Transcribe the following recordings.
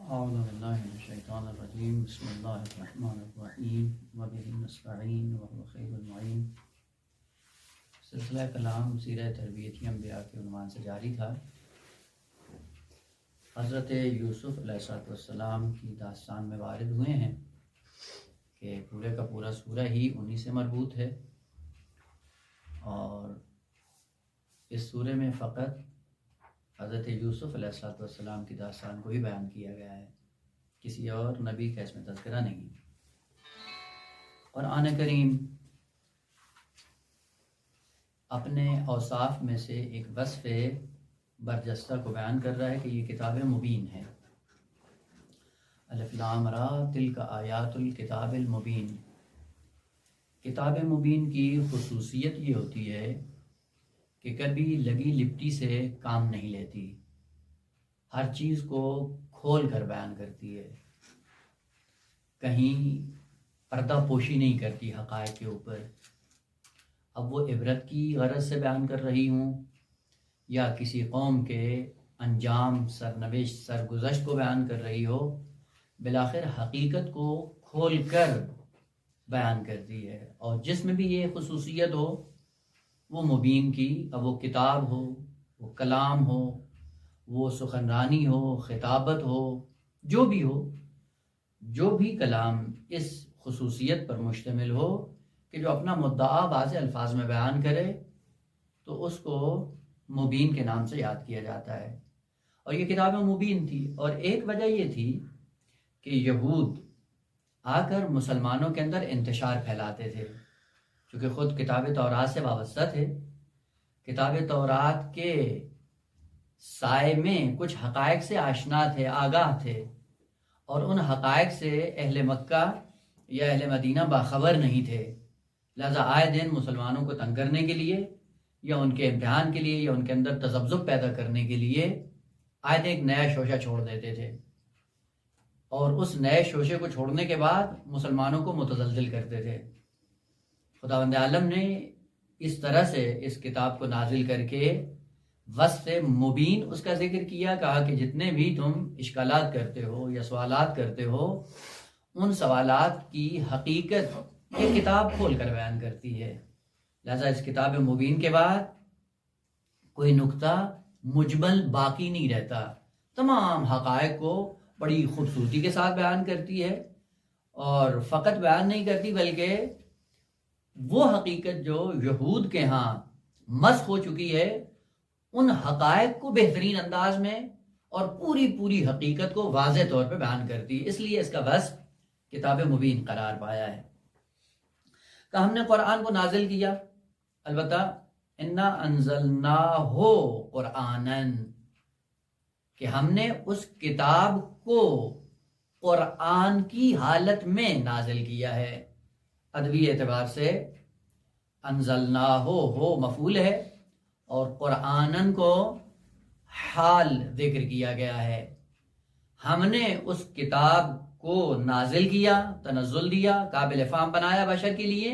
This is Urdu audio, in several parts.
اعوذ باللہ من الشیطان الرجیم بسم اللہ الرحمن الرحیم وبہ نستعین وهو خیر المعین۔ سلسلہ کلام سیرہ تربیتی انبیاء کے عنوان سے جاری تھا۔ حضرت یوسف علیہ السلام کی داستان میں وارد ہوئے ہیں کہ پورے کا پورا سورہ ہی انہی سے مربوط ہے، اور اس سورے میں فقط حضرت یوسف علیہ السلام کی داستان کو ہی بیان کیا گیا ہے، کسی اور نبی کا اس میں تذکرہ نہیں۔ اور قرآن کریم اپنے اوصاف میں سے ایک وصف برجستہ کو بیان کر رہا ہے کہ یہ کتاب مبین ہے۔ الف لام را تلک آیات الکتاب المبین۔ کتاب مبین کی خصوصیت یہ ہوتی ہے کہ کبھی لگی لپٹی سے کام نہیں لیتی، ہر چیز کو کھول کر بیان کرتی ہے، کہیں پردہ پوشی نہیں کرتی حقائق کے اوپر۔ اب وہ عبرت کی غرض سے بیان کر رہی ہوں یا کسی قوم کے انجام، سرنوشت، سرگزشت کو بیان کر رہی ہو، بالآخر حقیقت کو کھول کر بیان کرتی ہے۔ اور جس میں بھی یہ خصوصیت ہو وہ مبین کی، اب وہ کتاب ہو، وہ کلام ہو، وہ سخنرانی ہو، خطابت ہو، جو بھی کلام اس خصوصیت پر مشتمل ہو کہ جو اپنا مدعا واضح الفاظ میں بیان کرے تو اس کو مبین کے نام سے یاد کیا جاتا ہے۔ اور یہ کتاب مبین تھی، اور ایک وجہ یہ تھی کہ یہود آ کر مسلمانوں کے اندر انتشار پھیلاتے تھے، چونکہ خود کتاب تورات سے وابستہ تھے، کتاب تورات کے سائے میں کچھ حقائق سے آشنا تھے، آگاہ تھے، اور ان حقائق سے اہل مکہ یا اہل مدینہ باخبر نہیں تھے، لہذا آئے دن مسلمانوں کو تنگ کرنے کے لیے یا ان کے امتحان کے لیے یا ان کے اندر تذبذب پیدا کرنے کے لیے آئے دن ایک نیا شوشہ چھوڑ دیتے تھے، اور اس نئے شوشے کو چھوڑنے کے بعد مسلمانوں کو متزلزل کرتے تھے۔ خداوند عالم نے اس طرح سے اس کتاب کو نازل کر کے وصف مبین اس کا ذکر کیا، کہا کہ جتنے بھی تم اشکالات کرتے ہو یا سوالات کرتے ہو، ان سوالات کی حقیقت یہ کتاب کھول کر بیان کرتی ہے۔ لہذا اس کتاب مبین کے بعد کوئی نقطہ مجمل باقی نہیں رہتا، تمام حقائق کو بڑی خوبصورتی کے ساتھ بیان کرتی ہے، اور فقط بیان نہیں کرتی بلکہ وہ حقیقت جو یہود کے ہاں مسخ ہو چکی ہے، ان حقائق کو بہترین انداز میں اور پوری حقیقت کو واضح طور پہ بیان کرتی ہے۔ اس لیے اس کا وصف کتاب مبین قرار پایا ہے۔ کہ ہم نے قرآن کو نازل کیا، البتہ انا انزلناہ قرآنًا، کہ ہم نے اس کتاب کو قرآن کی حالت میں نازل کیا ہے۔ ادبی اعتبار سے انزلناہ ہو مفعول ہے، اور قرآنً کو حال ذکر کیا گیا ہے۔ ہم نے اس کتاب کو نازل کیا، تنزل دیا، قابل فہم بنایا بشر کے لیے،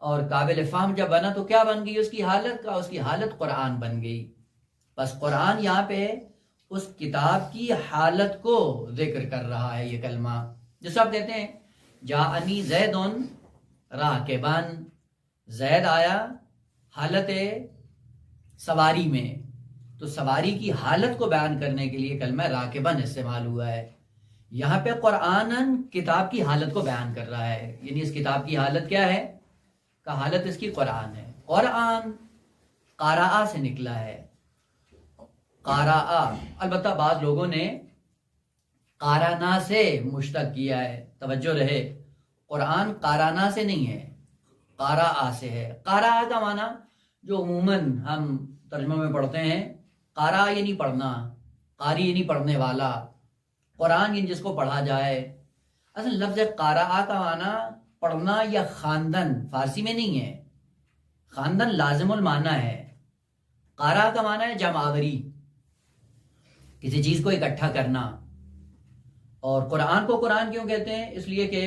اور قابل فہم جب بنا تو کیا بن گئی اس کی حالت؟ اس کی حالت قرآن بن گئی۔ بس قرآن یہاں پہ اس کتاب کی حالت کو ذکر کر رہا ہے۔ یہ کلمہ جس آپ کہتے ہیں جاءنی زید راکباً، زید آیا حالت سواری میں، تو سواری کی حالت کو بیان کرنے کے لیے کلمہ راکباً استعمال ہوا ہے۔ یہاں پہ قرآناً کتاب کی حالت کو بیان کر رہا ہے، یعنی اس کتاب کی حالت کیا ہے؟ کہ حالت اس کی قرآن ہے۔ قرآن قارآ سے نکلا ہے، قارآ، البتہ بعض لوگوں نے قارانا سے مشتق کیا ہے، توجہ رہے، قرآن قارانا سے نہیں ہے، قارآ سے ہے۔ قارآ کا معنی جو عموماً ہم ترجمہ میں پڑھتے ہیں، قارآ یعنی پڑھنا، قاری یعنی پڑھنے والا، قرآن یعنی جس کو پڑھا جائے۔ اصل لفظ قارآ کا معنی پڑھنا یا خواندن فارسی میں نہیں ہے، خواندن لازم المعنی ہے۔ قارآ کا معنی ہے جمع آوری، کسی چیز کو اکٹھا کرنا۔ اور قرآن کو قرآن کیوں کہتے ہیں؟ اس لیے کہ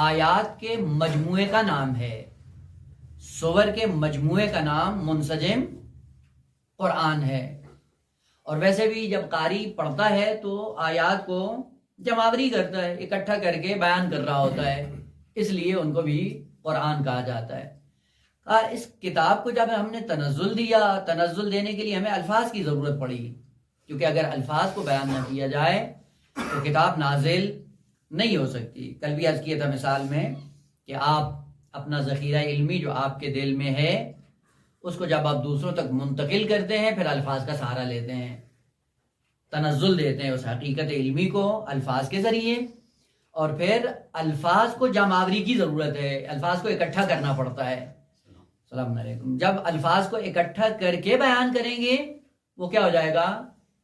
آیات کے مجموعے کا نام ہے، سور کے مجموعے کا نام منسجم قرآن ہے۔ اور ویسے بھی جب قاری پڑھتا ہے تو آیات کو جمعاوری کرتا ہے، اکٹھا کر کے بیان کر رہا ہوتا ہے، اس لیے ان کو بھی قرآن کہا جاتا ہے۔ اس کتاب کو جب ہم نے تنزل دیا، تنزل دینے کے لیے ہمیں الفاظ کی ضرورت پڑی، کیونکہ اگر الفاظ کو بیان نہ کیا جائے تو کتاب نازل نہیں ہو سکتی۔ کل بھی عرض کیا تھا مثال میں کہ آپ اپنا ذخیرہ علمی جو آپ کے دل میں ہے اس کو جب آپ دوسروں تک منتقل کرتے ہیں پھر الفاظ کا سہارا لیتے ہیں، تنزل دیتے ہیں اس حقیقت علمی کو الفاظ کے ذریعے، اور پھر الفاظ کو جمعاوری کی ضرورت ہے، الفاظ کو اکٹھا کرنا پڑتا ہے۔ السلام علیکم۔ جب الفاظ کو اکٹھا کر کے بیان کریں گے وہ کیا ہو جائے گا؟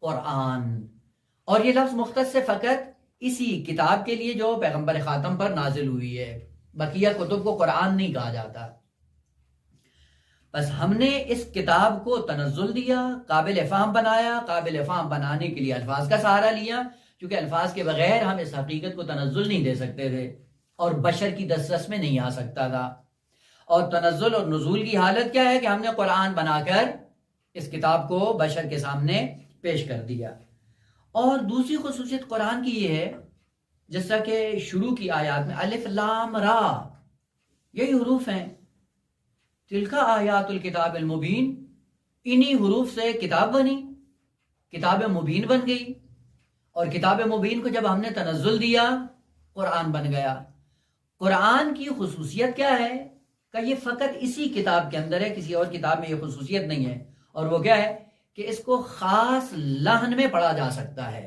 قرآن۔ اور یہ لفظ مختص سے فقط اسی کتاب کے لیے جو پیغمبر خاتم پر نازل ہوئی ہے، بقیہ کتب کو قرآن نہیں کہا جاتا۔ بس ہم نے اس کتاب کو تنزل دیا، قابل فہم بنایا، قابل فہم بنانے کے لیے الفاظ کا سہارا لیا، کیونکہ الفاظ کے بغیر ہم اس حقیقت کو تنزل نہیں دے سکتے تھے اور بشر کی دسترس میں نہیں آ سکتا تھا۔ اور تنزل اور نزول کی حالت کیا ہے کہ ہم نے قرآن بنا کر اس کتاب کو بشر کے سامنے پیش کر دیا۔ اور دوسری خصوصیت قرآن کی یہ ہے، جیسا کہ شروع کی آیات میں الف لام را، یہی حروف ہیں، تلک آیات الکتاب المبین، انہی حروف سے کتاب بنی، کتاب مبین بن گئی۔ اور کتاب مبین کو جب ہم نے تنزل دیا قرآن بن گیا۔ قرآن کی خصوصیت کیا ہے کہ یہ فقط اسی کتاب کے اندر ہے، کسی اور کتاب میں یہ خصوصیت نہیں ہے، اور وہ کیا ہے کہ اس کو خاص لحن میں پڑھا جا سکتا ہے،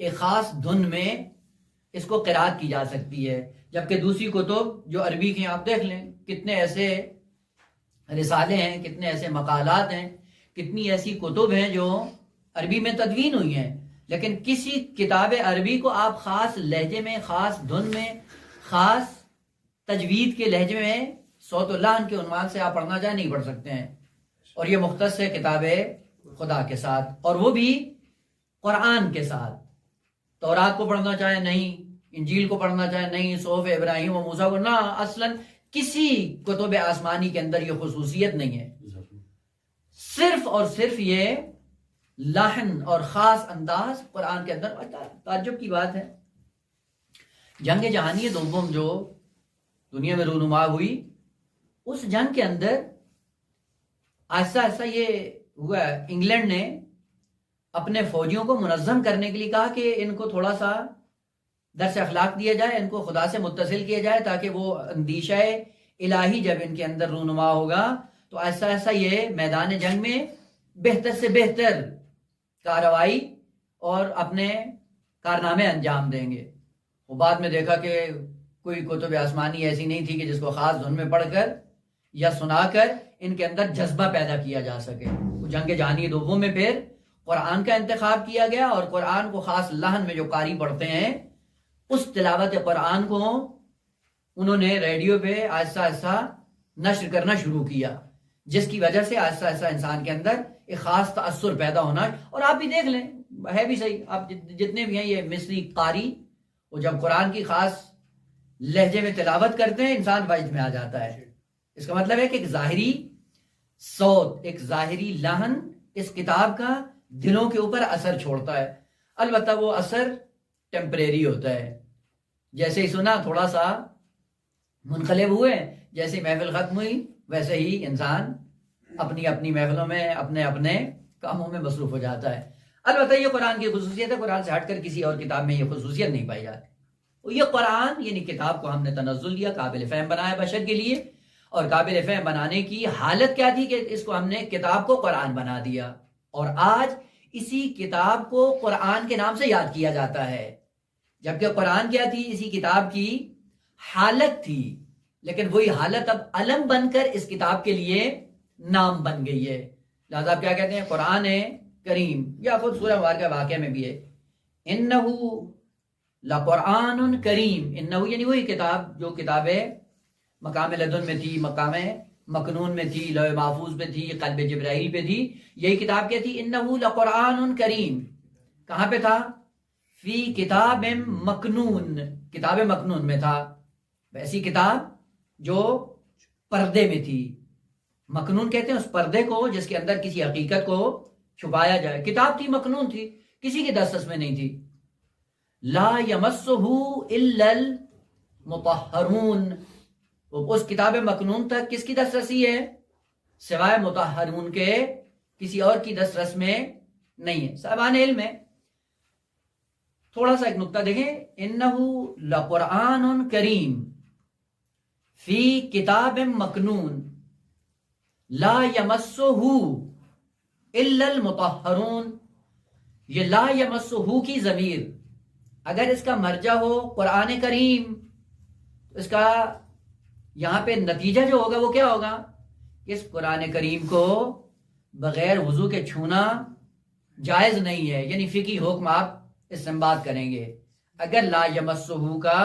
ایک خاص دھن میں اس کو قرات کی جا سکتی ہے، جبکہ دوسری کتب جو عربی کی آپ دیکھ لیں، کتنے ایسے رسالے ہیں، کتنے ایسے مقالات ہیں، کتنی ایسی کتب ہیں جو عربی میں تدوین ہوئی ہیں، لیکن کسی کتاب عربی کو آپ خاص لہجے میں، خاص دھن میں، خاص تجوید کے لہجے میں صوت اللحن کے عنوان سے آپ پڑھنا چاہیں نہیں پڑھ سکتے ہیں۔ اور یہ مختص ہے کتاب خدا کے ساتھ، اور وہ بھی قرآن کے ساتھ۔ تورات کو پڑھنا چاہیں نہیں، انجیل کو پڑھنا چاہیں نہیں، صحف ابراہیم و موسیٰ کو نہ، اصلاً کسی کتب آسمانی کے اندر یہ خصوصیت نہیں ہے، صرف اور صرف یہ لحن اور خاص انداز قرآن کے اندر۔ تعجب کی بات ہے، جنگ جہانی دوم جو دنیا میں رونما ہوئی، اس جنگ کے اندر آہستہ آہستہ یہ ہوا، انگلینڈ نے اپنے فوجیوں کو منظم کرنے کے لیے کہا کہ ان کو تھوڑا سا درس اخلاق دیا جائے، ان کو خدا سے متصل کیا جائے، تاکہ وہ اندیشہ الہی جب ان کے اندر رونما ہوگا تو آہستہ آہستہ یہ میدان جنگ میں بہتر سے بہتر کارروائی اور اپنے کارنامے انجام دیں گے۔ وہ بعد میں دیکھا کہ کوئی کتب آسمانی ایسی نہیں تھی کہ جس کو خاص دھن میں پڑھ کر یا سنا کر ان کے اندر جذبہ پیدا کیا جا سکے۔ جنگ جہانی دوم میں پھر قرآن کا انتخاب کیا گیا، اور قرآن کو خاص لحن میں جو قاری پڑھتے ہیں اس تلاوت قرآن کو انہوں نے ریڈیو پہ آہستہ آہستہ نشر کرنا شروع کیا، جس کی وجہ سے آہستہ آہستہ انسان کے اندر ایک خاص تأثر پیدا ہونا۔ اور آپ بھی دیکھ لیں، ہے بھی صحیح، آپ جتنے بھی ہیں یہ مصری قاری، وہ جب قرآن کی خاص لہجے میں تلاوت کرتے ہیں انسان وجد میں آ جاتا ہے۔ اس کا مطلب ہے کہ ایک ظاہری صوت، ایک ظاہری لحن اس کتاب کا دلوں کے اوپر اثر چھوڑتا ہے، البتہ وہ اثر ٹیمپریری ہوتا ہے، جیسے ہی سنا تھوڑا سا منقلب ہوئے، جیسے ہی محفل ختم ہوئی ویسے ہی انسان اپنی اپنی محفلوں میں اپنے اپنے کاموں میں مصروف ہو جاتا ہے۔ البتہ یہ قرآن کی خصوصیت ہے، قرآن سے ہٹ کر کسی اور کتاب میں یہ خصوصیت نہیں پائی جاتی۔ یہ قرآن یعنی کتاب کو ہم نے تنزل دیا، قابل فہم بنایا بشر کے لیے، اور قابل فہم بنانے کی حالت کیا تھی کہ اس کو ہم نے کتاب کو قرآن بنا دیا، اور آج اسی کتاب کو قرآن کے نام سے یاد کیا جاتا ہے، جبکہ قرآن کیا تھی؟ اسی کتاب کی حالت تھی، لیکن وہی حالت اب علم بن کر اس کتاب کے لیے نام بن گئی ہے۔ لہذا آپ کیا کہتے ہیں؟ قرآن کریم، یا خود سورہ مبارکہ واقعہ میں بھی ہے، انہو لقرآن کریم، انہو یعنی وہی کتاب جو کتاب مقام لدن میں تھی، مقام مکنون میں تھی، لوح محفوظ پہ تھی، قلب جبرائیل پہ تھی، یہی کتاب کیا تھی؟ انہو لقرآن کریم۔ کہاں پہ تھا؟ فی کتاب مکنون، کتاب مکنون میں تھا، ایسی کتاب جو پردے میں تھی۔ مکنون کہتے ہیں اس پردے کو جس کے اندر کسی حقیقت کو چھپایا جائے. کتاب تھی مکنون تھی, کسی کے دسترس میں نہیں تھی. لا یمسہ الا المطہرون, اس کتاب مکنون تک کس کی دسترسی ہے؟ سوائے مطہرون کے کسی اور کی دسترس میں نہیں ہے. صاحبان علم ہے. تھوڑا سا ایک نقطہ دیکھیں, انہو لقرآن کریم فی کتاب مکنون لا یمسہ الا المطہرون. یہ لا یمسہ کی ضمیر اگر اس کا مرجع ہو قرآن کریم, اس کا یہاں پہ نتیجہ جو ہوگا وہ کیا ہوگا؟ اس قرآن کریم کو بغیر وضو کے چھونا جائز نہیں ہے, یعنی فقہی حکم آپ استنباط کریں گے. اگر لا یمسہ کا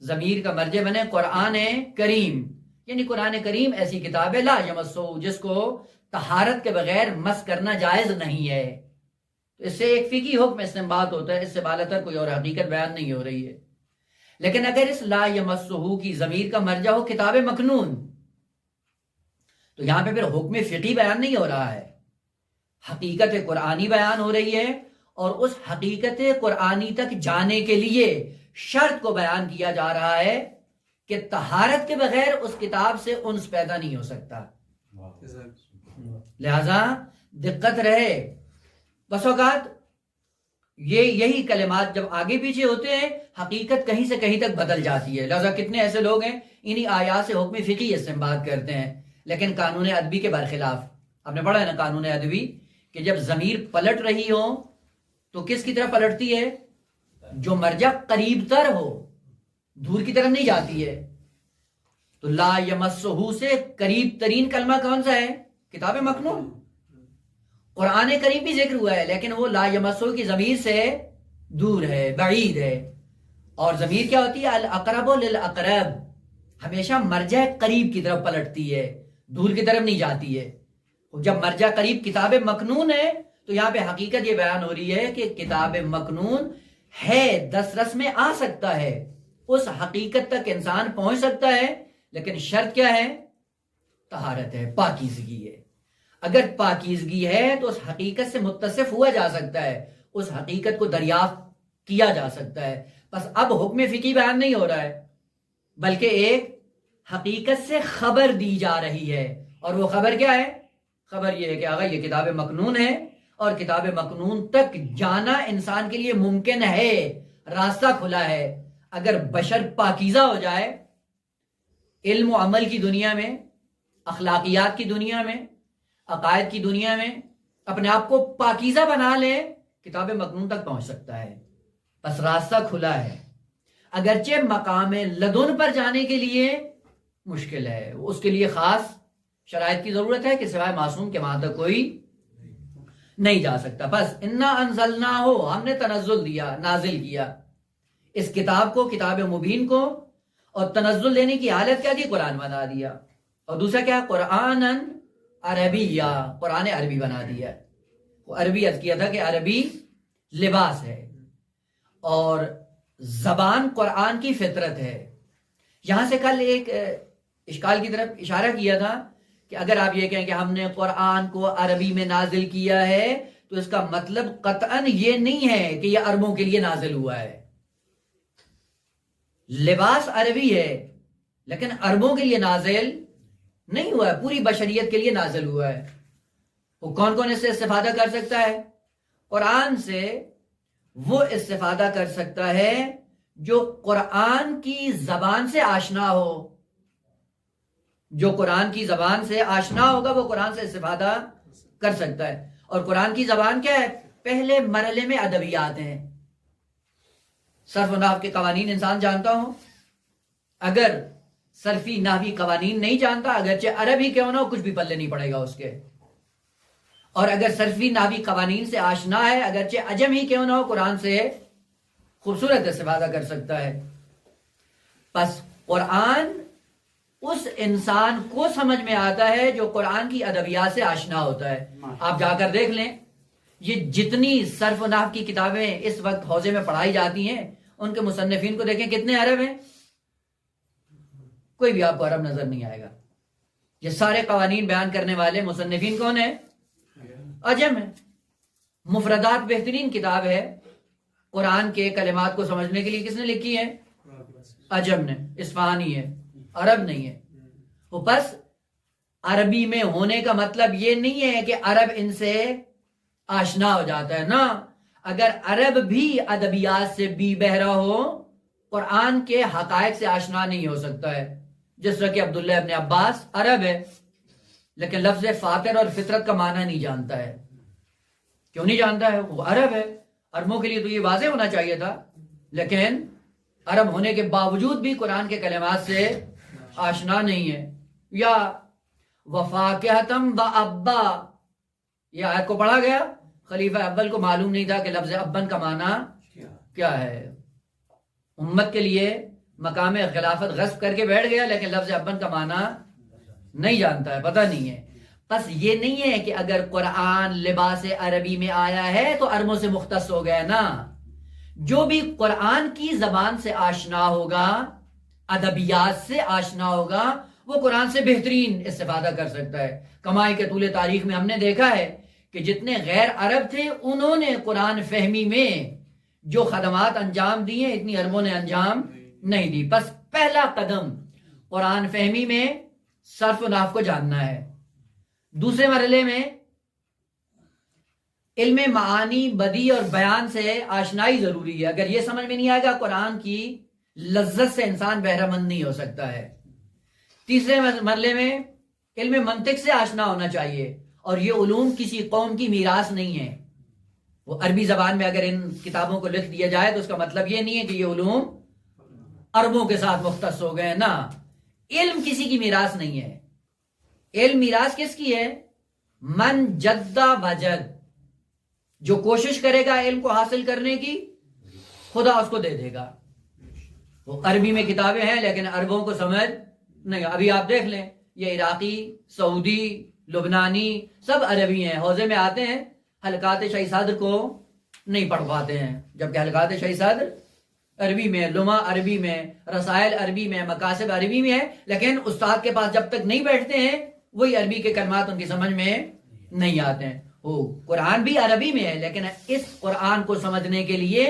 ضمیر کا مرجع بنے قرآن کریم, یعنی قرآن کریم ایسی کتاب ہے لا یمسہ جس کو طہارت کے بغیر مس کرنا جائز نہیں ہے. تو اس سے ایک فقہی حکم استنباط ہوتا ہے, اس سے بالاتر کوئی اور حقیقت بیان نہیں ہو رہی ہے. لیکن اگر اس لا یمسہ کی ضمیر کا مرجع ہو کتاب مکنون تو یہاں پہ پھر حکم فقہی بیان نہیں ہو رہا ہے, حقیقت قرآنی بیان ہو رہی ہے, اور اس حقیقت قرآنی تک جانے کے لیے شرط کو بیان کیا جا رہا ہے کہ طہارت کے بغیر اس کتاب سے انس پیدا نہیں ہو سکتا. لہذا دقت رہے, بس اوقات یہی کلمات جب آگے پیچھے ہوتے ہیں حقیقت کہیں سے کہیں تک بدل جاتی ہے. لہذا کتنے ایسے لوگ ہیں انہی آیات سے حکم فقہی استنباط کرتے ہیں لیکن قانون ادبی کے برخلاف. آپ نے پڑھا ہے نا قانون ادبی کہ جب ضمیر پلٹ رہی ہو تو کس کی طرف پلٹتی ہے؟ جو مرجع قریب تر ہو, دور کی طرف نہیں جاتی ہے. تو لا یمسہ سے قریب ترین کلمہ کون سا ہے؟ کتاب مکنون. قرآن کریم بھی ذکر ہوا ہے لیکن وہ لا یمسہ کی ضمیر سے دور ہے, بعید ہے. اور ضمیر کیا ہوتی ہے؟ الاقرب للاقرب, ہمیشہ مرجع قریب کی طرف پلٹتی ہے, دور کی طرف نہیں جاتی ہے. جب مرجع قریب کتاب مکنون ہے تو یہاں پہ حقیقت یہ بیان ہو رہی ہے کہ کتاب مکنون ہے, دسترس میں آ سکتا ہے, اس حقیقت تک انسان پہنچ سکتا ہے, لیکن شرط کیا ہے؟ طہارت ہے, پاکیزگی ہے. اگر پاکیزگی ہے تو اس حقیقت سے متصف ہوا جا سکتا ہے, اس حقیقت کو دریافت کیا جا سکتا ہے. بس اب حکم فقہی بیان نہیں ہو رہا ہے بلکہ ایک حقیقت سے خبر دی جا رہی ہے, اور وہ خبر کیا ہے؟ خبر یہ ہے کہ آقا یہ کتاب مکنون ہے اور کتاب مکنون تک جانا انسان کے لیے ممکن ہے, راستہ کھلا ہے. اگر بشر پاکیزہ ہو جائے, علم و عمل کی دنیا میں, اخلاقیات کی دنیا میں, عقائد کی دنیا میں اپنے آپ کو پاکیزہ بنا لے, کتاب مکنون تک پہنچ سکتا ہے. بس راستہ کھلا ہے. اگرچہ مقام لدن پر جانے کے لیے مشکل ہے, اس کے لیے خاص شرائط کی ضرورت ہے کہ سوائے معصوم کے وہاں تک کوئی نہیں جا سکتا. بس انا انزلناہ, ہم نے تنزل دیا, نازل کیا اس کتاب کو, کتاب مبین کو, اور تنزل دینے کی حالت کیا تھی؟ قرآن بنا دیا. اور دوسرا کیا؟ قرآن عربیہ, قرآن عربی بنا دیا. وہ عربی عرض کیا تھا کہ عربی لباس ہے اور زبان قرآن کی فطرت ہے. یہاں سے کل ایک اشکال کی طرف اشارہ کیا تھا کہ اگر آپ یہ کہیں کہ ہم نے قرآن کو عربی میں نازل کیا ہے تو اس کا مطلب قطعاً یہ نہیں ہے کہ یہ عربوں کے لیے نازل ہوا ہے. لباس عربی ہے لیکن عربوں کے لیے نازل نہیں ہوا ہے, پوری بشریت کے لیے نازل ہوا ہے. وہ کون کون اس سے استفادہ کر سکتا ہے؟ قرآن سے وہ استفادہ کر سکتا ہے جو قرآن کی زبان سے آشنا ہو. جو قرآن کی زبان سے آشنا ہوگا وہ قرآن سے استفادہ کر سکتا ہے. اور قرآن کی زبان کیا ہے؟ پہلے مرحلے میں ادبیات ہیں. صرف و نحو کے قوانین انسان جانتا ہو, اگر صرفی نحوی قوانین نہیں جانتا, اگرچہ عربی کیوں نہ ہو, کچھ بھی پلے نہیں پڑے گا اس کے. اور اگر صرفی نحوی قوانین سے آشنا ہے, اگرچہ عجم ہی کیوں نہ ہو, قرآن سے خوبصورت استفادہ کر سکتا ہے. پس قرآن اس انسان کو سمجھ میں آتا ہے جو قرآن کی ادبیات سے آشنا ہوتا ہے. آپ جا کر دیکھ لیں, یہ جتنی صرف و نحو کی کتابیں اس وقت حوزے میں پڑھائی جاتی ہیں, ان کے مصنفین کو دیکھیں کتنے عرب ہیں. کوئی بھی آپ کو عرب نظر نہیں آئے گا. یہ سارے قوانین بیان کرنے والے مصنفین کون ہیں؟ عجم ہیں. مفردات بہترین کتاب ہے قرآن کے کلمات کو سمجھنے کے لیے. کس نے لکھی ہے؟ عجم نے، اصفہانی ہے، عرب نہیں ہے. وہ بس عربی میں ہونے کا مطلب یہ نہیں ہے کہ عرب ان سے آشنا ہو جاتا ہے نا. اگر عرب بھی ادبیات سے بھی بہرا ہو قرآن کے حقائق سے آشنا نہیں ہو سکتا ہے. جس طرح کہ عبداللہ ابن عباس عرب ہے لیکن لفظ فاطر اور فطرت کا معنی نہیں جانتا ہے. کیوں نہیں جانتا ہے؟ وہ عرب ہے. عربوں کے لیے تو یہ واضح ہونا چاہیے تھا لیکن عرب ہونے کے باوجود بھی قرآن کے کلمات سے آشنا نہیں ہے. یا وفاکہتم بابا، یہ آیت کو پڑھا گیا. خلیفہ اول کو معلوم نہیں تھا کہ لفظ ابن کا معنی کیا ہے. امت کے لیے مقام خلافت غصب کر کے بیٹھ گیا لیکن لفظ ابن کا معنی نہیں جانتا ہے، پتہ نہیں ہے. بس یہ نہیں ہے کہ اگر قرآن لباس عربی میں آیا ہے تو عربوں سے مختص ہو گیا نا. جو بھی قرآن کی زبان سے آشنا ہوگا، ادبیات سے آشنا ہوگا، وہ قرآن سے بہترین استفادہ کر سکتا ہے. کمائی کے طول تاریخ میں ہم نے دیکھا ہے کہ جتنے غیر عرب تھے انہوں نے قرآن فہمی میں جو خدمات انجام دی ہیں اتنی عربوں نے انجام نہیں دی. بس پہلا قدم قرآن فہمی میں صرف و نحو کو جاننا ہے. دوسرے مرحلے میں علم معانی، بدیع اور بیان سے آشنائی ضروری ہے. اگر یہ سمجھ میں نہیں آئے گا قرآن کی لذت سے انسان بہرہ مند نہیں ہو سکتا ہے. تیسرے مرحلے میں علم منطق سے آشنا ہونا چاہیے اور یہ علوم کسی قوم کی میراث نہیں ہے. وہ عربی زبان میں اگر ان کتابوں کو لکھ دیا جائے تو اس کا مطلب یہ نہیں ہے کہ یہ علوم عربوں کے ساتھ مختص ہو گئے نا. علم کسی کی میراث نہیں ہے. علم میراث کس کی ہے؟ من جدہ وجد، جو کوشش کرے گا علم کو حاصل کرنے کی خدا اس کو دے دے گا. وہ عربی میں کتابیں ہیں لیکن عربوں کو سمجھ نہیں. ابھی آپ دیکھ لیں یہ عراقی، سعودی، لبنانی سب عربی ہیں، حوزے میں آتے ہیں حلقات شیخ صدر کو نہیں پڑھ پاتے ہیں جبکہ حلقات شیخ صدر عربی میں، لمع عربی میں، رسائل عربی میں، مقاصد عربی میں ہے لیکن استاد کے پاس جب تک نہیں بیٹھتے ہیں وہی عربی کے کلمات ان کی سمجھ میں نہیں آتے ہیں. وہ قرآن بھی عربی میں ہے لیکن اس قرآن کو سمجھنے کے لیے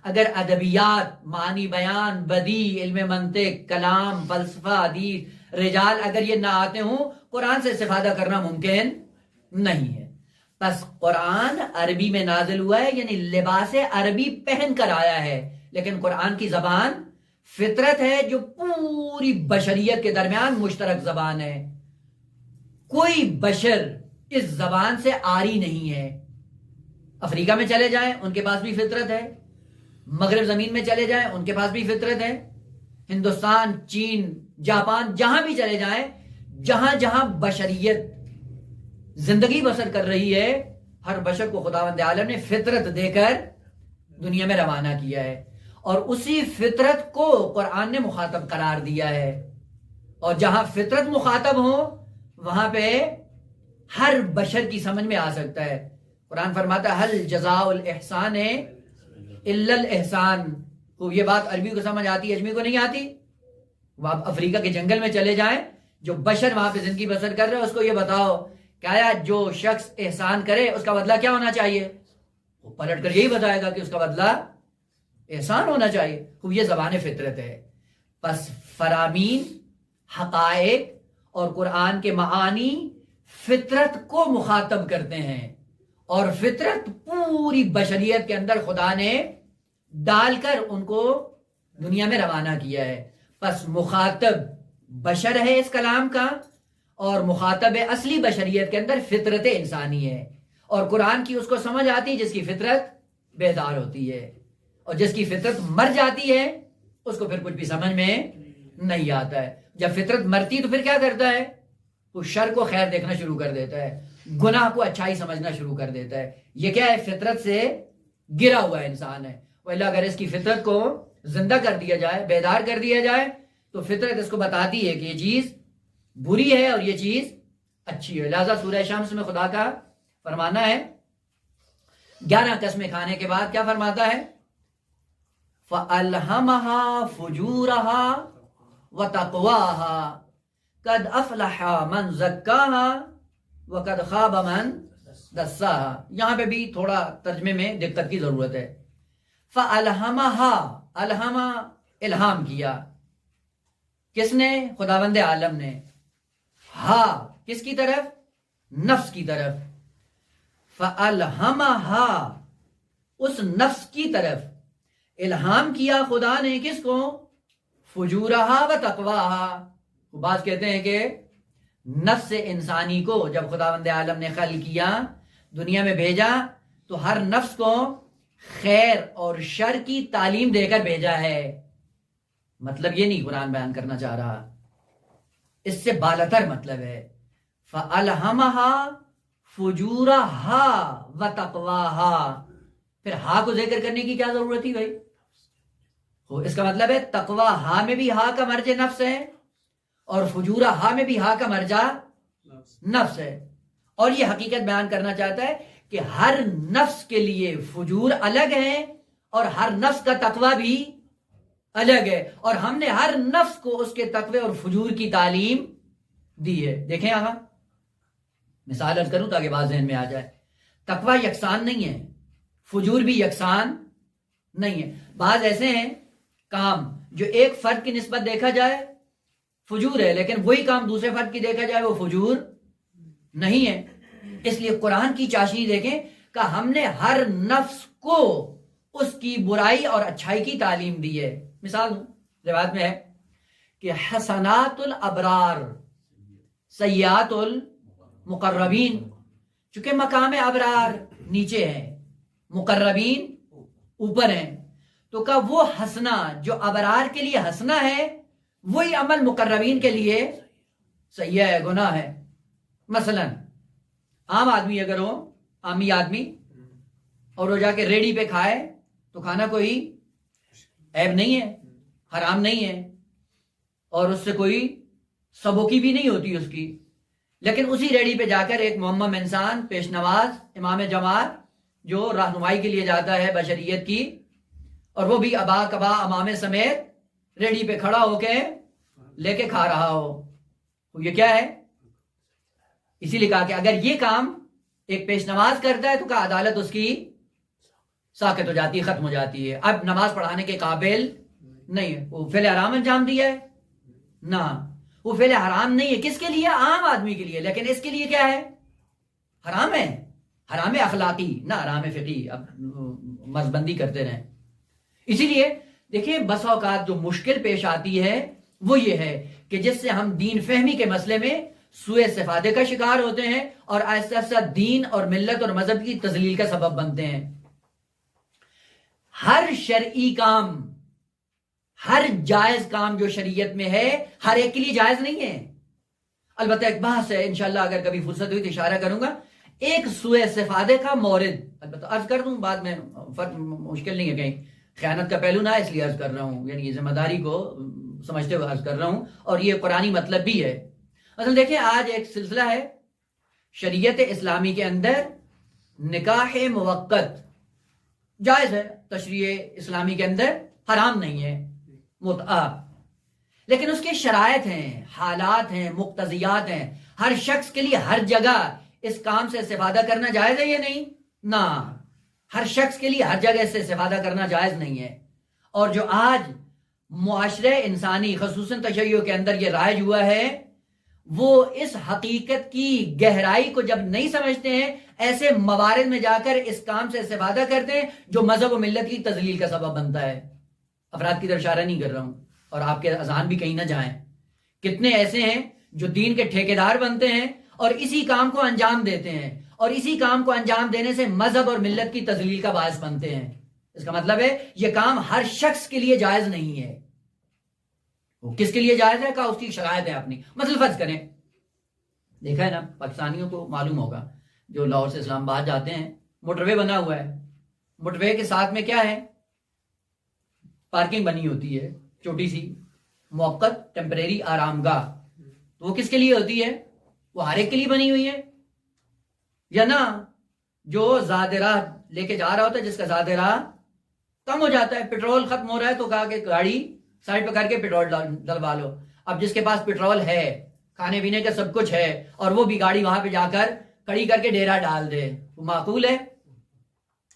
اگر ادبیات، معنی بیان، بدیع، علم منطق، کلام، فلسفہ، حدیث، رجال اگر یہ نہ آتے ہوں قرآن سے استفادہ کرنا ممکن نہیں ہے. بس قرآن عربی میں نازل ہوا ہے یعنی لباس عربی پہن کر آیا ہے لیکن قرآن کی زبان فطرت ہے جو پوری بشریت کے درمیان مشترک زبان ہے. کوئی بشر اس زبان سے عاری نہیں ہے. افریقہ میں چلے جائیں ان کے پاس بھی فطرت ہے، مغرب زمین میں چلے جائیں ان کے پاس بھی فطرت ہے، ہندوستان، چین، جاپان، جہاں بھی چلے جائیں، جہاں جہاں بشریت زندگی بسر کر رہی ہے ہر بشر کو خداوند عالم نے فطرت دے کر دنیا میں روانہ کیا ہے اور اسی فطرت کو قرآن نے مخاطب قرار دیا ہے. اور جہاں فطرت مخاطب ہو وہاں پہ ہر بشر کی سمجھ میں آ سکتا ہے. قرآن فرماتا ہے حل جزاء الاحسان الا الاحسان. خوب یہ بات عربی کو سمجھ آتی، اجمی کو نہیں آتی. وہ آپ افریقہ کے جنگل میں چلے جائیں، جو بشر وہاں پہ زندگی بسر کر رہے ہیں اس کو یہ بتاؤ کہ آیا جو شخص احسان کرے اس کا بدلہ کیا ہونا چاہیے؟ وہ پلٹ کر یہی بتائے گا کہ اس کا بدلہ احسان ہونا چاہیے. خوب یہ زبان فطرت ہے. پس فرامین، حقائق اور قرآن کے معانی فطرت کو مخاطب کرتے ہیں اور فطرت پوری بشریت کے اندر خدا نے ڈال کر ان کو دنیا میں روانہ کیا ہے. پس مخاطب بشر ہے اس کلام کا اور مخاطب اصلی بشریت کے اندر فطرت انسانی ہے اور قرآن کی اس کو سمجھ آتی ہے جس کی فطرت بیدار ہوتی ہے اور جس کی فطرت مر جاتی ہے اس کو پھر کچھ بھی سمجھ میں نہیں آتا ہے. جب فطرت مرتی تو پھر کیا کرتا ہے؟ وہ شر کو خیر دیکھنا شروع کر دیتا ہے، گناہ کو اچھائی سمجھنا شروع کر دیتا ہے. یہ کیا ہے؟ فطرت سے گرا ہوا انسان ہے. وَإِلَّا اگر اس کی فطرت کو زندہ کر دیا جائے، بیدار کر دیا جائے تو فطرت اس کو بتاتی ہے کہ یہ چیز بری ہے اور یہ چیز اچھی ہے. لہذا سورہ شمس میں خدا کا فرمانا ہے 11 قسمیں کھانے کے بعد کیا فرماتا ہے؟ فَأَلْهَمَهَا فُجُورَهَا وَتَقْوَاهَا قَدْ أَفْلَحَ مَنْ زَكَّاهَا وَقَدْ خَابَ مَنْ دساها، یہاں پہ بھی تھوڑا ترجمے میں دقت کی ضرورت ہے. فَأَلْهَمَهَا، الہما الہام کیا، کس نے؟ خداوند عالم نے. ہا کس کی طرف؟ نفس کی طرف. فَأَلْهَمَهَا، اس نفس کی طرف الہام کیا خدا نے کس کو؟ فجورہا و تقواہا. بعض کہتے ہیں کہ نفس انسانی کو جب خداوند عالم نے خلق کیا، دنیا میں بھیجا، تو ہر نفس کو خیر اور شر کی تعلیم دے کر بھیجا ہے. مطلب یہ نہیں قرآن بیان کرنا چاہ رہا، اس سے بالاتر مطلب ہے. فَأَلْهَمَهَا فُجُورَهَا وَتَقْوَاهَا. پھر ہا کو ذکر کرنے کی کیا ضرورت تھی بھائی؟ اس کا مطلب ہے تقوی ہا میں بھی ہا کا مرجع نفس ہے، اور فجورہ ہا میں بھی ہا کا مرجع نفس ہے. اور یہ حقیقت بیان کرنا چاہتا ہے کہ ہر نفس کے لیے فجور الگ ہے اور ہر نفس کا تقوی بھی الگ ہے، اور ہم نے ہر نفس کو اس کے تقوی اور فجور کی تعلیم دی ہے. دیکھیں آقا، مثال عرض کروں تاکہ بات ذہن میں آ جائے. تقوی یکساں نہیں ہے، فجور بھی یکساں نہیں ہے. بعض ایسے ہیں کام جو ایک فرد کی نسبت دیکھا جائے فجور ہے، لیکن وہی کام دوسرے فرد کی دیکھا جائے وہ فجور نہیں ہے. اس لیے قرآن کی چاشنی دیکھیں کہ ہم نے ہر نفس کو اس کی برائی اور اچھائی کی تعلیم دی ہے. مثال روایت میں ہے کہ حسنات الابرار سیئات المقربین. چونکہ مقام ابرار نیچے ہیں، مقربین اوپر ہیں، تو کہ وہ حسنہ جو ابرار کے لیے حسنہ ہے وہی عمل مقربین کے لیے سیئہ ہے، گناہ ہے. مثلا عام آدمی اگر ہو، عامی آدمی، اور وہ جا کے ریڑھی پہ کھائے تو کھانا کوئی عیب نہیں ہے، حرام نہیں ہے، اور اس سے کوئی سبوکی بھی نہیں ہوتی اس کی. لیکن اسی ریڑھی پہ جا کر ایک معمم انسان، پیش نواز، امام جماعت جو رہنمائی کے لیے جاتا ہے بشریت کی، اور وہ بھی ابا کبا امامے سمیت ریڑھی پہ کھڑا ہو کے لے کے کھا رہا ہو، تو یہ کیا ہے؟ اسی لیے کہا کہ اگر یہ کام ایک پیش نماز کرتا ہے تو کیا عدالت اس کی ساقط ہو جاتی ہے، ختم ہو جاتی ہے، اب نماز پڑھانے کے قابل نہیں ہے. وہ فعل حرام انجام دیا ہے نہ، وہ فعل حرام نہیں ہے. کس کے لیے؟ عام آدمی کے لیے. لیکن اس کے لیے کیا ہے؟ حرام ہے، حرام اخلاقی نہ حرام فقہی. اب مذبندی کرتے رہیں. اسی لیے دیکھیں بس اوقات جو مشکل پیش آتی ہے وہ یہ ہے کہ جس سے ہم دین فہمی کے مسئلے میں سوء استفادے کا شکار ہوتے ہیں اور آہستہ آہستہ دین اور ملت اور مذہب کی تضلیل کا سبب بنتے ہیں. ہر شرعی کام، ہر جائز کام جو شریعت میں ہے ہر ایک کے لیے جائز نہیں ہے. البتہ ایک بحث ہے، انشاءاللہ اگر کبھی فرصت ہوئی تو اشارہ کروں گا. ایک سوء استفادے کا مورد، البتہ عرض کر دوں بعد میں، مشکل نہیں ہے، کہیں خیانت کا پہلو نہ ہے، اس لیے عرض کر رہا ہوں، یعنی ذمہ داری کو سمجھتے ہوئے عرض کر رہا ہوں، اور یہ قرآنی مطلب بھی ہے. اصل دیکھیں آج ایک سلسلہ ہے شریعت اسلامی کے اندر نکاح موقت جائز ہے، تشریع اسلامی کے اندر حرام نہیں ہے متعہ، لیکن اس کے شرائط ہیں، حالات ہیں، مقتضیات ہیں. ہر شخص کے لیے ہر جگہ اس کام سے استفادہ کرنا جائز ہے یا نہیں؟ نہ، ہر شخص کے لیے ہر جگہ اس سے استفادہ کرنا جائز نہیں ہے. اور جو آج معاشرہ انسانی خصوصاً تشیع کے اندر یہ رائج ہوا ہے، وہ اس حقیقت کی گہرائی کو جب نہیں سمجھتے ہیں، ایسے موارد میں جا کر اس کام سے استفادہ کرتے ہیں جو مذہب و ملت کی تضلیل کا سبب بنتا ہے. افراد کی طرف اشارہ نہیں کر رہا ہوں، اور آپ کے اذہان بھی کہیں نہ جائیں. کتنے ایسے ہیں جو دین کے ٹھیکیدار بنتے ہیں اور اسی کام کو انجام دیتے ہیں، اور اسی کام کو انجام دینے سے مذہب اور ملت کی تضلیل کا باعث بنتے ہیں. اس کا مطلب ہے یہ کام ہر شخص کے لیے جائز نہیں ہے. وہ کس کے لیے جائز ہے؟ کہ اس کی شرائط ہے اپنی. مثلا فرض کریں، دیکھا ہے نا، پاکستانیوں کو معلوم ہوگا جو لاہور سے اسلام آباد جاتے ہیں، موٹر وے بنا ہوا ہے، موٹر وے کے ساتھ میں کیا ہے؟ پارکنگ بنی ہوتی ہے چھوٹی سی، موقت ٹیمپریری آرام گاہ. تو وہ کس کے لیے ہوتی ہے؟ وہ ہر ایک کے لیے بنی ہوئی ہے یا نہ؟ جو زیادہ راہ لے کے جا رہا ہوتا ہے، جس کا زیادہ راہ کم ہو جاتا ہے، پیٹرول ختم ہو رہا ہے تو کہا کہ گاڑی سائڈ پہ کر کے پیٹرول ڈلوا لو. اب جس کے پاس پیٹرول ہے، کھانے پینے کا سب کچھ ہے، اور وہ بھی گاڑی وہاں پہ جا کر کھڑی کر کے ڈیرا ڈال دے، وہ معقول ہے؟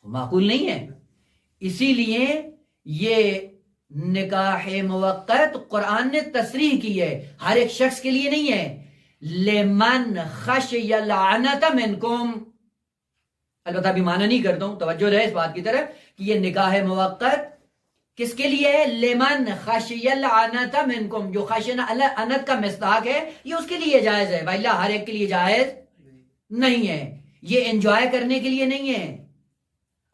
وہ معقول نہیں ہے۔ اسی لیے یہ نکاح موقت قرآن نے تصریح کی ہے، ہر ایک شخص کے لیے نہیں ہے۔ لمن خشی العنت منکم، البتہ ابھی معنی نہیں کرتا ہوں، توجہ رہے اس بات کی طرف کہ یہ نکاح موقت کس کے لیے ہے؟ لمن خشی العنت منکم، جو خشی العنت کا مصداق ہے یہ اس کے لیے جائز ہے، وإلا ہر ایک کے لیے جائز نہیں ہے۔ یہ انجوائے کرنے کے لیے نہیں ہے،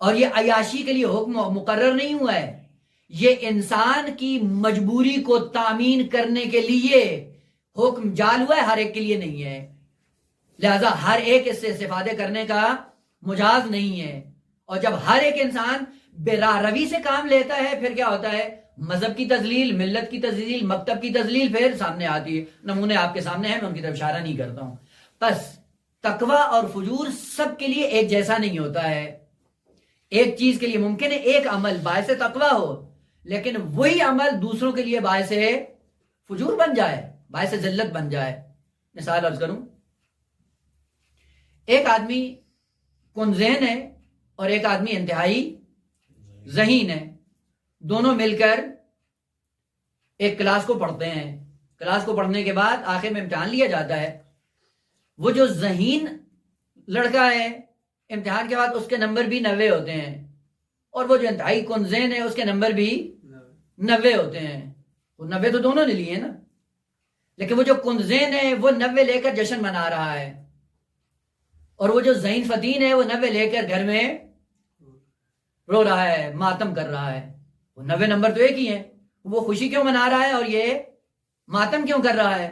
اور یہ عیاشی کے لیے حکم مقرر نہیں ہوا ہے، یہ انسان کی مجبوری کو تامین کرنے کے لیے حکم جال ہوا ہے، ہر ایک کے لیے نہیں ہے۔ لہذا ہر ایک اس سے استفادے کرنے کا مجاز نہیں ہے۔ اور جب ہر ایک انسان بے راہ روی سے کام لیتا ہے پھر کیا ہوتا ہے؟ مذہب کی تذلیل، ملت کی تذلیل، مکتب کی تذلیل پھر سامنے آتی ہے۔ نمونے آپ کے سامنے ہیں، میں ان کی طرف اشارہ نہیں کرتا ہوں۔ بس تقوی اور فجور سب کے لیے ایک جیسا نہیں ہوتا ہے۔ ایک چیز کے لیے ممکن ہے ایک عمل باعث تقوی ہو، لیکن وہی عمل دوسروں کے لیے باعث فجور بن جائے، باعث ذلت بن جائے۔ مثال عرض کروں، ایک آدمی کنذہن ہے اور ایک آدمی انتہائی ذہین ہے، دونوں مل کر ایک کلاس کو پڑھتے ہیں۔ کلاس کو پڑھنے کے بعد آخر میں امتحان لیا جاتا ہے۔ وہ جو ذہین لڑکا ہے امتحان کے بعد اس کے نمبر بھی 90 ہوتے ہیں، اور وہ جو انتہائی کنذہن ہے اس کے نمبر بھی 90 ہوتے ہیں۔ وہ 90 تو دونوں نے لیے ہیں نا، لیکن وہ جو کنذہن ہے وہ 90 لے کر جشن منا رہا ہے، اور وہ جو ذہین فتین ہے وہ 90 لے کر گھر میں رو رہا ہے، ماتم کر رہا ہے۔ وہ 90 نمبر تو ایک ہی ہیں، وہ خوشی کیوں منا رہا ہے اور یہ ماتم کیوں کر رہا ہے؟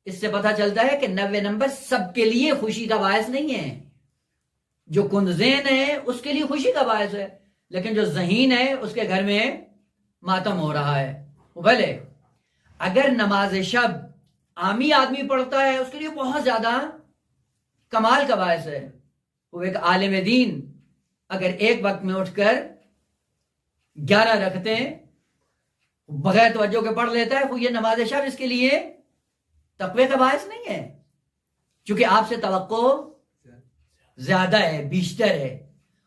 اس سے پتہ چلتا ہے کہ 90 نمبر سب کے لیے خوشی کا باعث نہیں ہے۔ جو کنذہن ہے اس کے لیے خوشی کا باعث ہے، لیکن جو ذہین ہے اس کے گھر میں ماتم ہو رہا ہے۔ وہ بھلے اگر نماز شب عامی آدمی پڑھتا ہے اس کے لیے بہت زیادہ کمال کا باعث ہے۔ وہ ایک عالم دین اگر ایک وقت میں اٹھ کر 11 رکھتے ہیں بغیر توجہ کے پڑھ لیتا ہے، وہ یہ نماز شب اس کے لیے تقوی کا باعث نہیں ہے، چونکہ آپ سے توقع زیادہ ہے، بیشتر ہے۔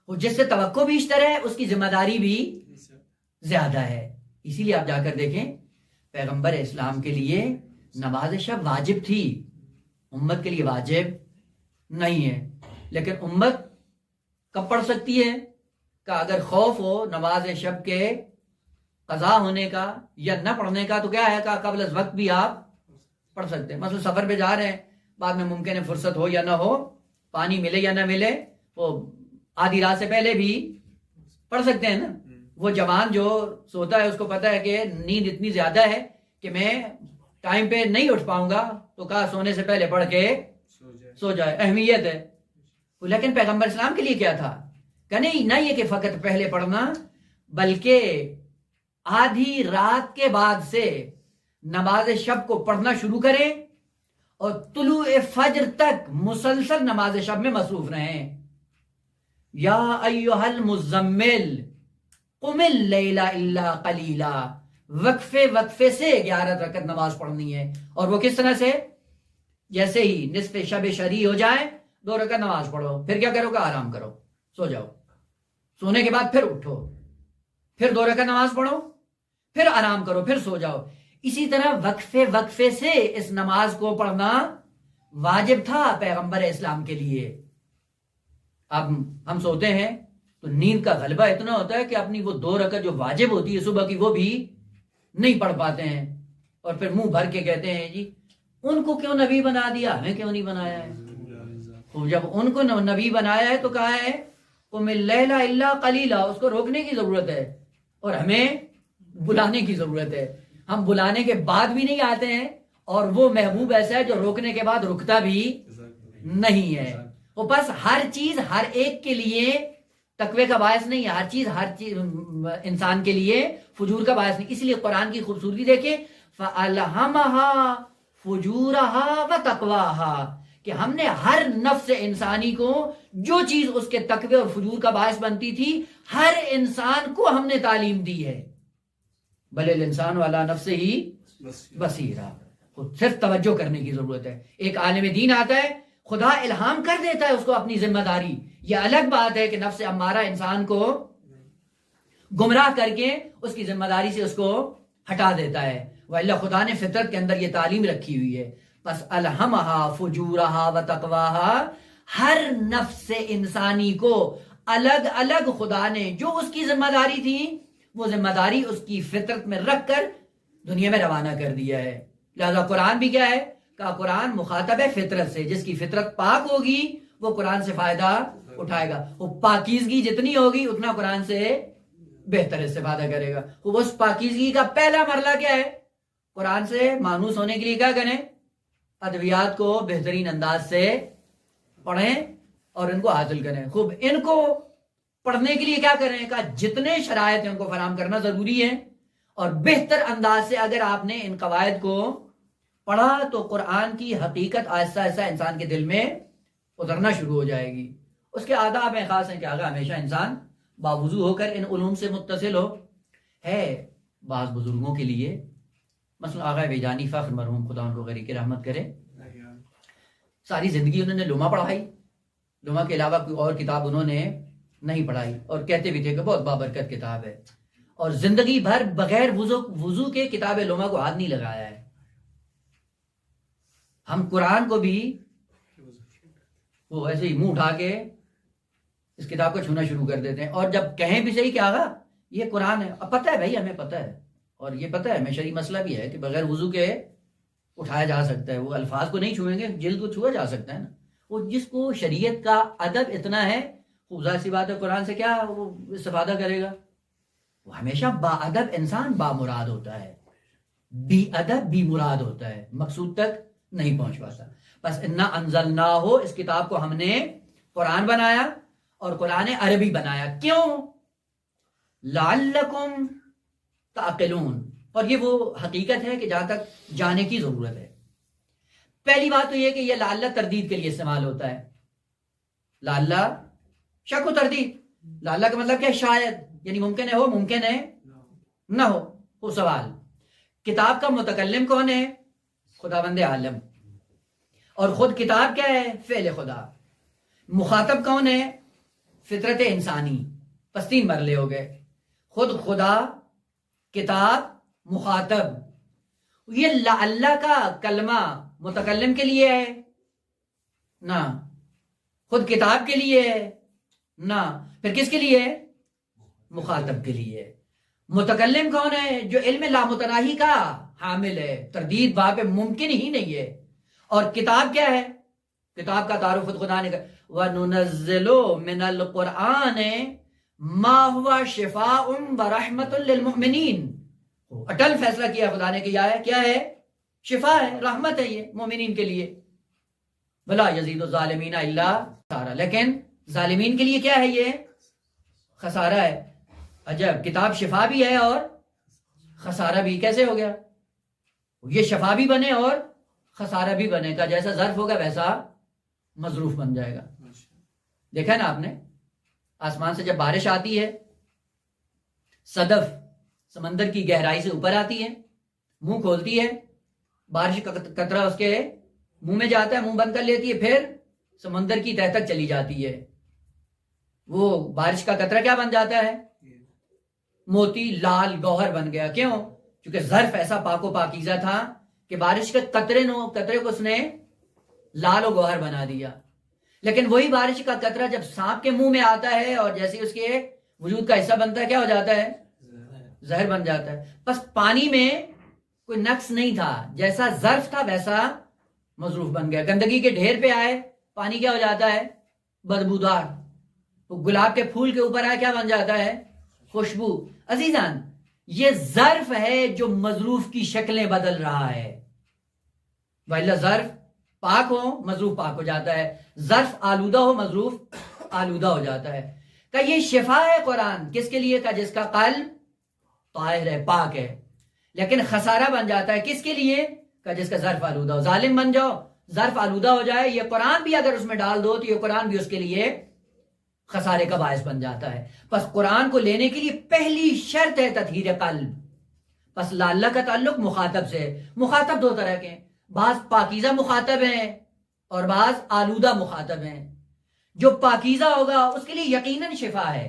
وہ جس سے توقع بیشتر ہے اس کی ذمہ داری بھی زیادہ ہے۔ اسی لیے آپ جا کر دیکھیں پیغمبر اسلام کے لیے نماز شب واجب تھی، امت کے لیے واجب نہیں ہے۔ لیکن امت کب پڑھ سکتی ہے؟ کہ اگر خوف ہو نماز شب کے قضا ہونے کا یا نہ پڑھنے کا تو کیا ہے کہ قبل از وقت بھی آپ پڑھ سکتے ہیں۔ مثلا سفر پہ جا رہے ہیں، بعد میں ممکن ہے فرصت ہو یا نہ ہو، پانی ملے یا نہ ملے، وہ آدھی رات سے پہلے بھی پڑھ سکتے ہیں نا۔ وہ جوان جو سوتا ہے اس کو پتا ہے کہ نیند اتنی زیادہ ہے کہ میں ٹائم پہ نہیں اٹھ پاؤں گا، تو کہا سونے سے پہلے پڑھ کے سو جائے، اہمیت ہے۔ لیکن پیغمبر اسلام کے لیے کیا تھا کہ نہیں، نہ یہ کہ فقط پہلے پڑھنا، بلکہ آدھی رات کے بعد سے نماز شب کو پڑھنا شروع کریں اور طلوع فجر تک مسلسل نماز شب میں مصروف رہیں۔ یا ایھا المزمل قم اللیل الا قلیلا، وقفے سے 11 رکعت نماز پڑھنی ہے۔ اور وہ کس طرح سے؟ جیسے ہی نصف شب شرع ہو جائے 2 رکعت نماز پڑھو، پھر کیا کرو گا؟ آرام کرو، سو جاؤ، سونے کے بعد پھر اٹھو، پھر 2 رکعت نماز پڑھو، پھر آرام کرو، پھر سو جاؤ۔ اسی طرح وقفے سے اس نماز کو پڑھنا واجب تھا پیغمبر اسلام کے لیے۔ اب ہم سوتے ہیں تو نیند کا غلبہ اتنا ہوتا ہے کہ اپنی وہ 2 رکعت جو واجب ہوتی ہے صبح کی وہ بھی نہیں پڑھ پاتے ہیں، اور پھر منہ بھر کے کہتے ہیں جی ان کو کیوں نبی بنا دیا، ہمیں کیوں نہیں بنایا ہے؟ تو جب ان کو نبی بنایا ہے تو کہا ہے قم اللیل الا قلیلا، اس کو روکنے کی ضرورت ہے اور ہمیں بلانے کی ضرورت ہے۔ ہم بلانے کے بعد بھی نہیں آتے ہیں، اور وہ محبوب ایسا ہے جو روکنے کے بعد رکتا بھی نہیں ہے۔ وہ بس ہر چیز ہر ایک کے لیے تقوی کا باعث نہیں ہے، ہر چیز انسان کے لیے فجور کا باعث نہیں۔ اس لیے قرآن کی خوبصورتی دیکھیں، فَأَلْهَمَهَا فُجُورَهَا وَتَقْوَاهَا، کہ ہم نے ہر نفس انسانی کو جو چیز اس کے تقوی اور فجور کا باعث بنتی تھی ہر انسان کو ہم نے تعلیم دی ہے۔ بل الانسان علی نفسہ بصیرہ، صرف توجہ کرنے کی ضرورت ہے۔ ایک عالم دین آتا ہے خدا الہام کر دیتا ہے اس کو اپنی ذمہ داری. یہ الگ بات ہے کہ نفس امارہ انسان کو گمراہ کر کے اس کی ذمہ داری سے اس کو ہٹا دیتا ہے. وَإِلَّا خدا نے فطرت کے اندر یہ تعلیم رکھی ہوئی ہے. پس الہمہا فجورہا و تقواہا، ہر نفس انسانی کو الگ الگ خدا نے جو اس کی ذمہ داری تھی وہ ذمہ داری اس کی فطرت میں رکھ کر دنیا میں روانہ کر دیا ہے. لہذا قرآن بھی کیا ہے؟ کہ قرآن مخاطب ہے فطرت سے. جس کی فطرت پاک ہوگی وہ قرآن سے فائدہ اٹھائے گا. وہ پاکیزگی جتنی ہوگی اتنا قرآن سے بہتر استفادہ کرے گا. وہ اس پاکیزگی کا پہلا مرحلہ کیا ہے؟ قرآن سے مانوس ہونے کے لیے کیا کریں؟ ادویات کو بہترین انداز سے پڑھیں اور ان کو حاصل کریں. خوب ان کو پڑھنے کے لیے کیا کریں؟ کہ جتنے شرائط ہیں ان کو فراہم کرنا ضروری ہے. اور بہتر انداز سے اگر آپ نے ان قواعد کو پڑھا تو قرآن کی حقیقت آہستہ آہستہ انسان کے دل میں اترنا شروع ہو جائے گی. اس کے آداب ہیں خاص ہیں کہ آگے ہمیشہ انسان باوضو ہو کر ان علوم سے متصل ہو. ہے بعض بزرگوں کے لیے، مثلا آغا بیجانی فخر مرحوم خدا ان کو غریق رحمت کرے، ساری زندگی انہوں نے لمحہ پڑھائی، لمحہ کے علاوہ کوئی اور کتاب انہوں نے نہیں پڑھائی، اور کہتے بھی تھے کہ بہت بابرکت کتاب ہے، اور زندگی بھر بغیر وضو کے کتاب لمحہ کو ہاتھ نہیں لگایا ہے. ہم قرآن کو بھی وہ ایسے ہی منہ اٹھا کے اس کتاب کو چھونا شروع کر دیتے ہیں، اور جب کہیں بھی صحیح کہ آغا یہ قرآن ہے، اب پتہ ہے بھائی، ہمیں پتہ ہے، اور یہ پتہ ہے ہمیں شرعی مسئلہ بھی ہے کہ بغیر وضو کے اٹھایا جا سکتا ہے. وہ الفاظ کو نہیں چھوئیں گے، جلد کو چھوا جا سکتا ہے نا. وہ جس کو شریعت کا ادب اتنا ہے، خوب ظاہر سی بات ہے قرآن سے کیا وہ استفادہ کرے گا. وہ ہمیشہ با ادب انسان با مراد ہوتا ہے، بی ادب بی مراد ہوتا ہے، مقصود تک نہیں پہنچ پاتا. بس انا انزلناہ، اس کتاب کو ہم نے قرآن بنایا اور قرآن عربی بنایا. کیوں؟ لعلکم تعقلون. اور یہ وہ حقیقت ہے کہ جہاں تک جانے کی ضرورت ہے. پہلی بات تو یہ کہ یہ لعلہ تردید کے لیے استعمال ہوتا ہے. لعلہ شک و تردید. لعلہ کا مطلب کیا؟ شاید، یعنی ممکن ہے ہو، ممکن ہے نہ ہو. وہ سوال. کتاب کا متکلم کون ہے؟ خداوند عالم. اور خود کتاب کیا ہے؟ فعل خدا. مخاطب کون ہے؟ فطرت انسانی. پس 3 مرحلے ہو گئے، خود خدا، کتاب، مخاطب. یہ لعلہ کا کلمہ متکلم کے لیے ہے؟ نہ. خود کتاب کے لیے ہے؟ نہ. پھر کس کے لیے ہے؟ مخاطب کے لیے. متکلم کون ہے؟ جو علم لامتناہی کا حامل ہے، تردید وہاں پہ ممکن ہی نہیں ہے. اور کتاب کیا ہے؟ کتاب کا تعارف خود خدا نے کہا وَنُنَزِّلُ مِنَ الْقُرْآنِ مَا هُوَ شِفَاءٌ وَرَحْمَةٌ لِّلْمُؤْمِنِينَ. اٹل فیصلہ کیا خدا نے کہ کیا ہے؟ شفا ہے، رحمت ہے یہ مومنین کے لیے. وَلَا يَزِيدُ الظَّالِمِينَ إِلَّا خَسَارًا. لیکن ظالمین کے لیے کیا ہے؟ یہ خسارہ ہے. عجب، کتاب شفا بھی ہے اور خسارہ بھی. کیسے ہو گیا؟ یہ شفا بھی بنے اور خسارہ بھی بنے گا. جیسا ظرف ہوگا ویسا مظروف بن جائے گا. دیکھا نا آپ نے، آسمان سے جب بارش آتی ہے، صدف سمندر کی گہرائی سے اوپر آتی ہے، منہ کھولتی ہے، بارش کا قطرہ اس کے منہ میں جاتا ہے، منہ بند کر لیتی ہے، پھر سمندر کی تہ تک چلی جاتی ہے. وہ بارش کا قطرہ کیا بن جاتا ہے؟ موتی، لال گوہر بن گیا. کیوں؟ چونکہ ظرف ایسا پاک و پاکیزہ تھا کہ بارش کے قطرے کو اس نے لال و گوہر بنا دیا. لیکن وہی بارش کا قطرہ جب سانپ کے منہ میں آتا ہے اور جیسے اس کے وجود کا حصہ بنتا ہے، کیا ہو جاتا ہے؟ زہر بن جاتا ہے. بس پانی میں کوئی نقص نہیں تھا، جیسا ظرف تھا ویسا مظروف بن گیا. گندگی کے ڈھیر پہ آئے، پانی کیا ہو جاتا ہے؟ بدبودار. وہ گلاب کے پھول کے اوپر آئے، کیا بن جاتا ہے؟ خوشبو. عزیزان، یہ ظرف ہے جو مظروف کی شکلیں بدل رہا ہے. وَإِلَّا ظرف پاک ہو، مظروف پاک ہو جاتا ہے. ظرف آلودہ ہو، مظروف آلودہ ہو جاتا ہے. کہ یہ شفا ہے قرآن کس کے لیے؟ کہ جس کا قلب طاہر ہے، پاک ہے. لیکن خسارہ بن جاتا ہے کس کے لیے؟ کہ جس کا ظرف آلودہ ہو. ظالم بن جاؤ، ظرف آلودہ ہو جائے، یہ قرآن بھی اگر اس میں ڈال دو تو یہ قرآن بھی اس کے لیے خسارے کا باعث بن جاتا ہے. پس قرآن کو لینے کے لیے پہلی شرط ہے تطہیر قلب. پس لعلہ کا تعلق مخاطب سے. مخاطب 2 طرح کے ہیں، بعض پاکیزہ مخاطب ہیں اور بعض آلودہ مخاطب ہیں. جو پاکیزہ ہوگا اس کے لیے یقیناً شفا ہے،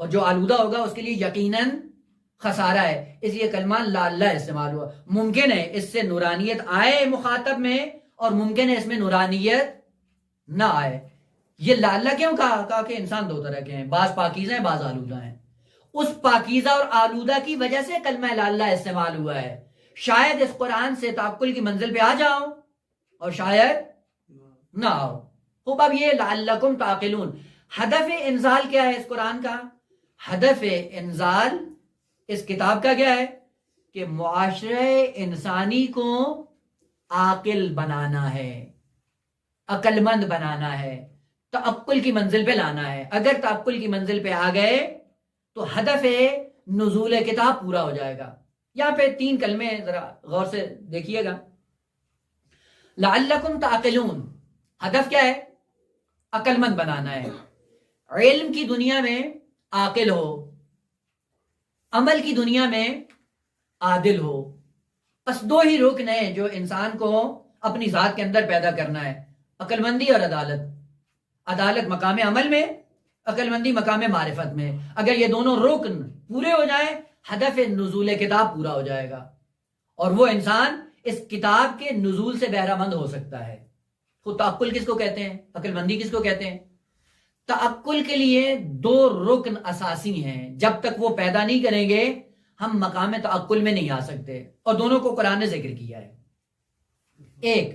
اور جو آلودہ ہوگا اس کے لیے یقیناً خسارہ ہے. اس لیے کلمہ لعلہ استعمال ہوا. ممکن ہے اس سے نورانیت آئے مخاطب میں، اور ممکن ہے اس میں نورانیت نہ آئے. یہ لعلہ کیوں کہا کہ انسان دو طرح کے ہیں، بعض پاکیزہ ہیں بعض آلودہ ہیں. اس پاکیزہ اور آلودہ کی وجہ سے کلمہ لعلہ استعمال ہوا ہے. شاید اس قرآن سے تعقل کی منزل پہ آ جاؤ اور شاید نہ آؤ. خوب، اب یہ لعلکم تعقلون، ہدف انزال کیا ہے اس قرآن کا؟ ہدف انزال اس کتاب کا کیا ہے؟ کہ معاشرہ انسانی کو عاقل بنانا ہے، عقل مند بنانا ہے، تعقل کی منزل پہ لانا ہے. اگر تعقل کی منزل پہ آ گئے تو ہدف نزول کتاب پورا ہو جائے گا. یہاں پہ 3 کلمے ذرا غور سے دیکھیے گا. لعلکم تعقلون، ہدف کیا ہے؟ عقل مند بنانا ہے. علم کی دنیا میں عاقل ہو، عمل کی دنیا میں عادل ہو. بس 2 ہی رکن ہیں جو انسان کو اپنی ذات کے اندر پیدا کرنا ہے: عقل مندی اور عدالت. عدالت مقام عمل میں، عقل مندی مقام معرفت میں. اگر یہ دونوں رکن پورے ہو جائیں، ہدف نزول کتاب پورا ہو جائے گا، اور وہ انسان اس کتاب کے نزول سے بہرہ مند ہو سکتا ہے. تو تعقل کس کو کہتے ہیں؟ عقل مندی کس کو کہتے ہیں؟ تعقل کے لیے 2 رکن اساسی ہیں. جب تک وہ پیدا نہیں کریں گے ہم مقام تعقل میں نہیں آ سکتے، اور دونوں کو قرآن نے ذکر کیا ہے. ایک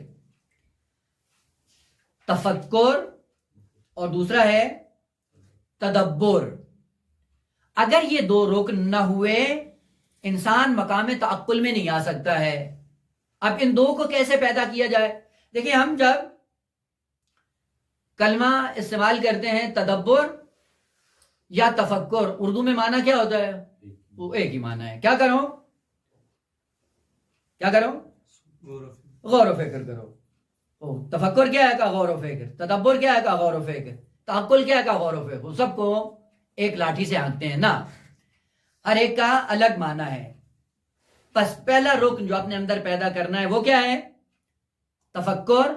تفکر اور دوسرا ہے تدبر. اگر یہ 2 رکن نہ ہوئے انسان مقام تعقل میں نہیں آ سکتا ہے. اب ان 2 کو کیسے پیدا کیا جائے؟ دیکھیں، ہم جب کلمہ استعمال کرتے ہیں تدبر یا تفکر، اردو میں معنی کیا ہوتا ہے؟ وہ ایک ہی معنی ہے. کیا کرو؟ غور و فکر کرو. تفکر کیا ہے؟ کا غور و فکر. تدبر کیا ہے؟ کا غور و فکر. تعقل کیا ہے؟ کا غور و فکر. سب کو ایک لاٹھی سے آنکھتے ہیں نا، ہر ایک کا الگ معنی ہے. پس پہلا رکن جو اپنے اندر پیدا کرنا ہے وہ کیا ہے؟ تفکر.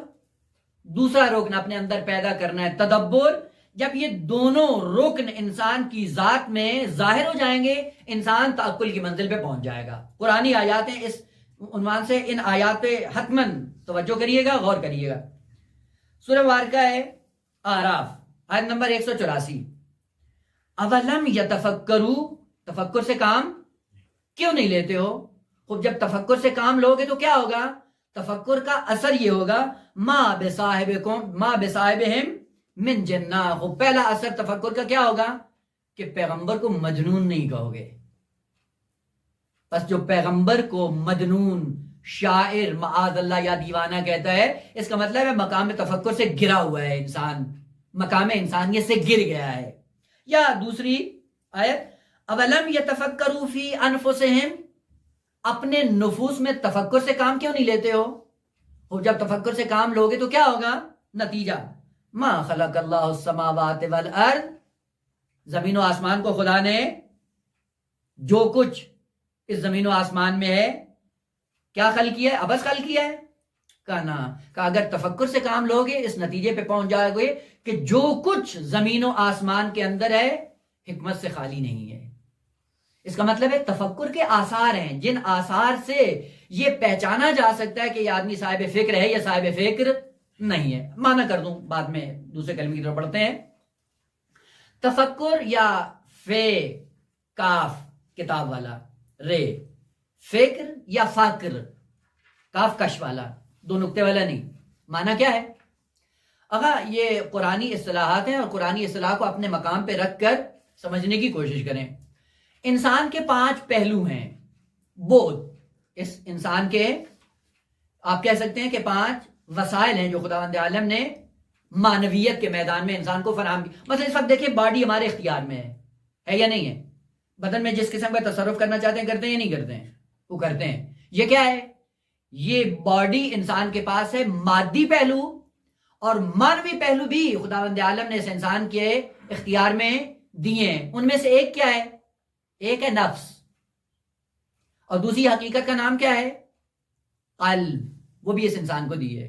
دوسرا رکن اپنے اندر پیدا کرنا ہے تدبر. جب یہ دونوں رکن انسان کی ذات میں ظاہر ہو جائیں گے انسان تعقل کی منزل پہ پہنچ جائے گا. قرآنی آیات ہیں، اس عنوان سے ان آیات پہ حتماً توجہ کریے گا، غور کریے گا. سورہ مبارکہ ہے اعراف، آیت نمبر 184. اولم یتفکروا، تفکر سے کام کیوں نہیں لیتے ہو؟ خب جب تفکر سے کام لوگے تو کیا ہوگا؟ تفکر کا اثر یہ ہوگا ما بصاحبہم من جنہ. خب پہلا اثر تفکر کا کیا ہوگا؟ کہ پیغمبر کو مجنون نہیں کہو گے. بس جو پیغمبر کو مجنون، شاعر، معاذ اللہ یا دیوانہ کہتا ہے، اس کا مطلب ہے مقام تفکر سے گرا ہوا ہے انسان، مقام انسانیت سے گر گیا ہے. یا دوسری آیت، اولم یتفکروا فی انفسہم، اپنے نفوس میں تفکر سے کام کیوں نہیں لیتے ہو؟ اور جب تفکر سے کام لوگے تو کیا ہوگا نتیجہ؟ ما خلق اللہ السماوات والارض، زمین و آسمان کو خدا نے، جو کچھ اس زمین و آسمان میں ہے، کیا خلق کیا ہے؟ ابس خلق کیا ہے؟ کہنا کہ اگر تفکر سے کام لوگے اس نتیجے پہ پہنچ جائے گے کہ جو کچھ زمین و آسمان کے اندر ہے حکمت سے خالی نہیں ہے. اس کا مطلب ہے تفکر کے آثار ہیں جن آثار سے یہ پہچانا جا سکتا ہے کہ یہ آدمی صاحب فکر ہے یا صاحب فکر نہیں ہے. معنی کر دوں، بعد میں دوسرے کلمے کی طرف بڑھتے ہیں. تفکر یا فے کاف کتاب والا، رے فکر یا فکر کاف کش والا، 2 نقطے والا نہیں. معنی کیا ہے؟ یہ قرآنی اصطلاحات ہیں اور قرآنی اصطلاح کو اپنے مقام پہ رکھ کر سمجھنے کی کوشش کریں. انسان کے 5 پہلو ہیں. بودھ، اس انسان کے آپ کہہ سکتے ہیں کہ 5 وسائل ہیں جو خداوند عالم نے معنویت کے میدان میں انسان کو فراہم کی. مثلا اس وقت دیکھیں باڈی ہمارے اختیار میں ہے یا نہیں ہے؟ بدن میں جس قسم کا تصرف کرنا چاہتے ہیں کرتے ہیں یا نہیں کرتے ہیں؟ وہ کرتے ہیں. یہ کیا ہے؟ یہ باڈی انسان کے پاس ہے. مادی پہلو اور مانوی پہلو بھی خداوند عالم نے اس انسان کے اختیار میں دیے ہیں. ان میں سے ایک کیا ہے؟ ایک ہے نفس، اور دوسری حقیقت کا نام کیا ہے؟ قلب. وہ بھی اس انسان کو دی ہے.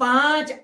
5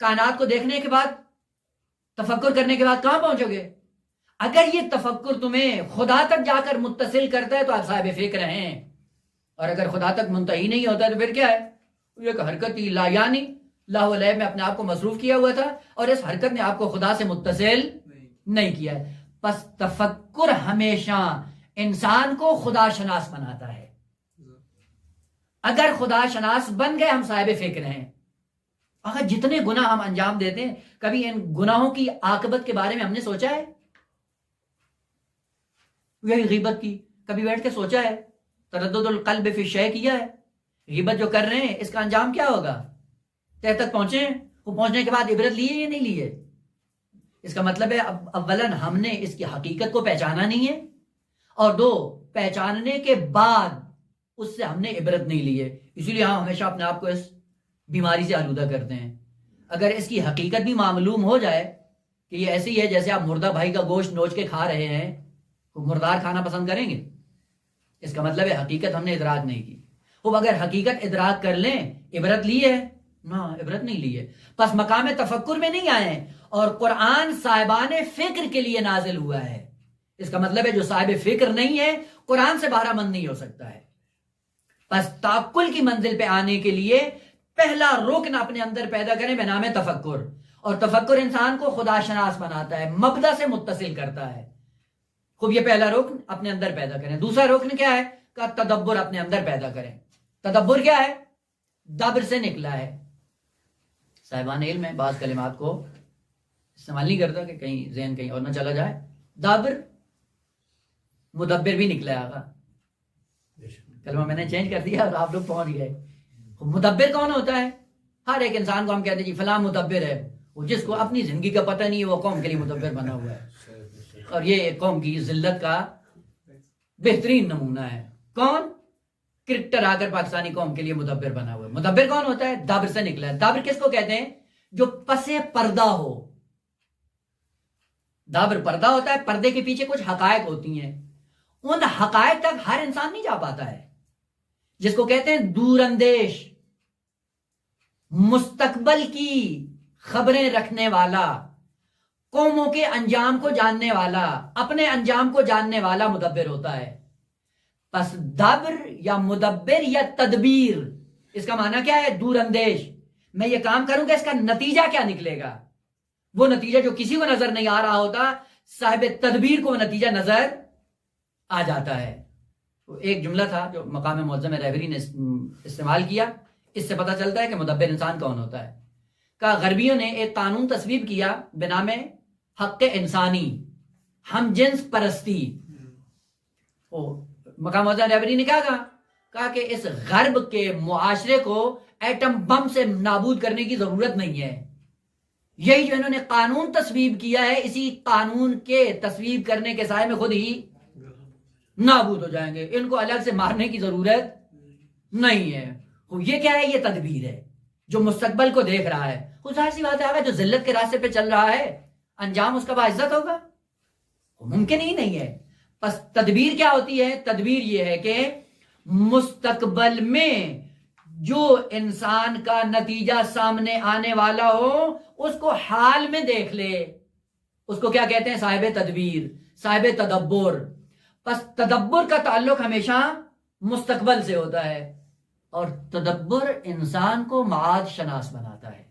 کائنات کو دیکھنے کے بعد، تفکر کرنے کے بعد کہاں پہنچو گے؟ اگر یہ تفکر تمہیں خدا تک جا کر متصل کرتا ہے تو آپ صاحب فکر ہیں، اور اگر خدا تک منتہی نہیں ہوتا تو پھر کیا ہے؟ ایک حرکت ہی لا یعنی لا و لعب میں اپنے آپ کو مصروف کیا ہوا تھا، اور اس حرکت نے آپ کو خدا سے متصل نہیں کیا ہے۔ پس تفکر ہمیشہ انسان کو خدا شناس بناتا ہے۔ اگر خدا شناس بن گئے ہم صاحب فکر ہیں۔ اگر جتنے گناہ ہم انجام دیتے ہیں، کبھی ان گناہوں کی عاقبت کے بارے میں ہم نے سوچا ہے؟ یہی غیبت کی کبھی بیٹھ کے سوچا ہے؟ تردد القلب فی الشیء کیا ہے؟ غیبت جو کر رہے ہیں اس کا انجام کیا ہوگا؟ تہ تک پہنچے ہیں، وہ پہنچنے کے بعد عبرت لیے یا نہیں لیے؟ اس کا مطلب ہے اولاً ہم نے اس کی حقیقت کو پہچانا نہیں ہے، اور دو، پہچاننے کے بعد اس سے ہم نے عبرت نہیں لی ہے۔ اسی لیے ہم ہمیشہ اپنے آپ کو اس بیماری سے آلودہ کرتے ہیں۔ اگر اس کی حقیقت بھی معلوم ہو جائے کہ یہ ایسی ہے جیسے آپ مردہ بھائی کا گوشت نوچ کے کھا رہے ہیں، وہ مردار کھانا پسند کریں گے؟ اس کا مطلب ہے حقیقت ہم نے ادراک نہیں کی۔ وہ اگر حقیقت ادراک کر لیں، عبرت لی ہے؟ نہ، عبرت نہیں لی ہے۔ پس مقام تفکر میں نہیں آئے ہیں، اور قرآن صاحبان فکر کے لیے نازل ہوا ہے۔ اس کا مطلب ہے جو صاحب فکر نہیں ہے قرآن سے بہرہ مند نہیں ہو سکتا ہے۔ پس تعقل کی منزل پہ آنے کے لیے پہلا رکن اپنے اندر پیدا کریں بنام تفکر، اور تفکر انسان کو خدا شناس بناتا ہے، مبدا سے متصل کرتا ہے۔ خوب یہ پہلا رکن اپنے اندر پیدا کریں۔ دوسرا رکن کیا ہے؟ کہ تدبر اپنے اندر پیدا کریں۔ تدبر کیا ہے؟ دبر سے نکلا ہے۔ صاحبان علم میں بعض کلمات کو استعمال نہیں کرتا کہ کہیں ذہن کہیں اور نہ چلا جائے۔ دبر مدبر بھی نکلا ہے۔ آقا کلمہ میں نے چینج کر دیا اور آپ لوگ پہنچ گئے۔ مدبر کون ہوتا ہے؟ ہر ایک انسان کو ہم کہتے ہیں جی فلاں مدبر ہے، وہ جس کو اپنی زندگی کا پتہ نہیں ہے وہ قوم کے لیے مدبر بنا ہوا ہے، اور یہ ایک قوم کی ذلت کا بہترین نمونہ ہے۔ کون؟ کرکٹر آ کر پاکستانی قوم کے لیے مدبر بنا ہوا ہے۔ مدبر کون ہوتا ہے؟ دابر سے نکلا ہے۔ دابر کس کو کہتے ہیں؟ جو پسے پردہ ہو۔ دابر پردہ ہوتا ہے، پردے کے پیچھے کچھ حقائق ہوتی ہیں، ان حقائق تک ہر انسان نہیں جا پاتا ہے، جس کو کہتے ہیں دور اندیش، مستقبل کی خبریں رکھنے والا، قوموں کے انجام کو جاننے والا، اپنے انجام کو جاننے والا مدبر ہوتا ہے۔ پس دبر یا مدبر یا تدبیر، اس کا معنی کیا ہے؟ دور اندیش۔ میں یہ کام کروں گا، اس کا نتیجہ کیا نکلے گا؟ وہ نتیجہ جو کسی کو نظر نہیں آ رہا ہوتا، صاحب تدبیر کو وہ نتیجہ نظر آ جاتا ہے۔ تو ایک جملہ تھا جو مقام معظم رہبری نے استعمال کیا، اس سے پتہ چلتا ہے کہ مدبر انسان کون ہوتا ہے۔ کہ غربیوں نے ایک قانون تصویب کیا بنام حق انسانی، ہم جنس پرستی۔ مقام معظم رہبری نے کیا کہا کہ اس غرب کے معاشرے کو ایٹم بم سے نابود کرنے کی ضرورت نہیں ہے۔ یہی جو انہوں نے قانون تصویب کیا ہے، اسی قانون کے تصویب کرنے کے سائے میں خود ہی نابود ہو جائیں گے، ان کو الگ سے مارنے کی ضرورت نہیں ہے۔ یہ کیا ہے؟ یہ تدبیر ہے جو مستقبل کو دیکھ رہا ہے۔ خود ظاہر سی بات ہے جو ذلت کے راستے پہ چل رہا ہے، انجام اس کا باعزت ہوگا؟ ممکن ہی نہیں ہے۔ پس تدبیر کیا ہوتی ہے؟ تدبیر یہ ہے کہ مستقبل میں جو انسان کا نتیجہ سامنے آنے والا ہو اس کو حال میں دیکھ لے، اس کو کیا کہتے ہیں؟ صاحب تدبیر، صاحب تدبر۔ پس تدبر کا تعلق ہمیشہ مستقبل سے ہوتا ہے، اور تدبر انسان کو معاد شناس بناتا ہے۔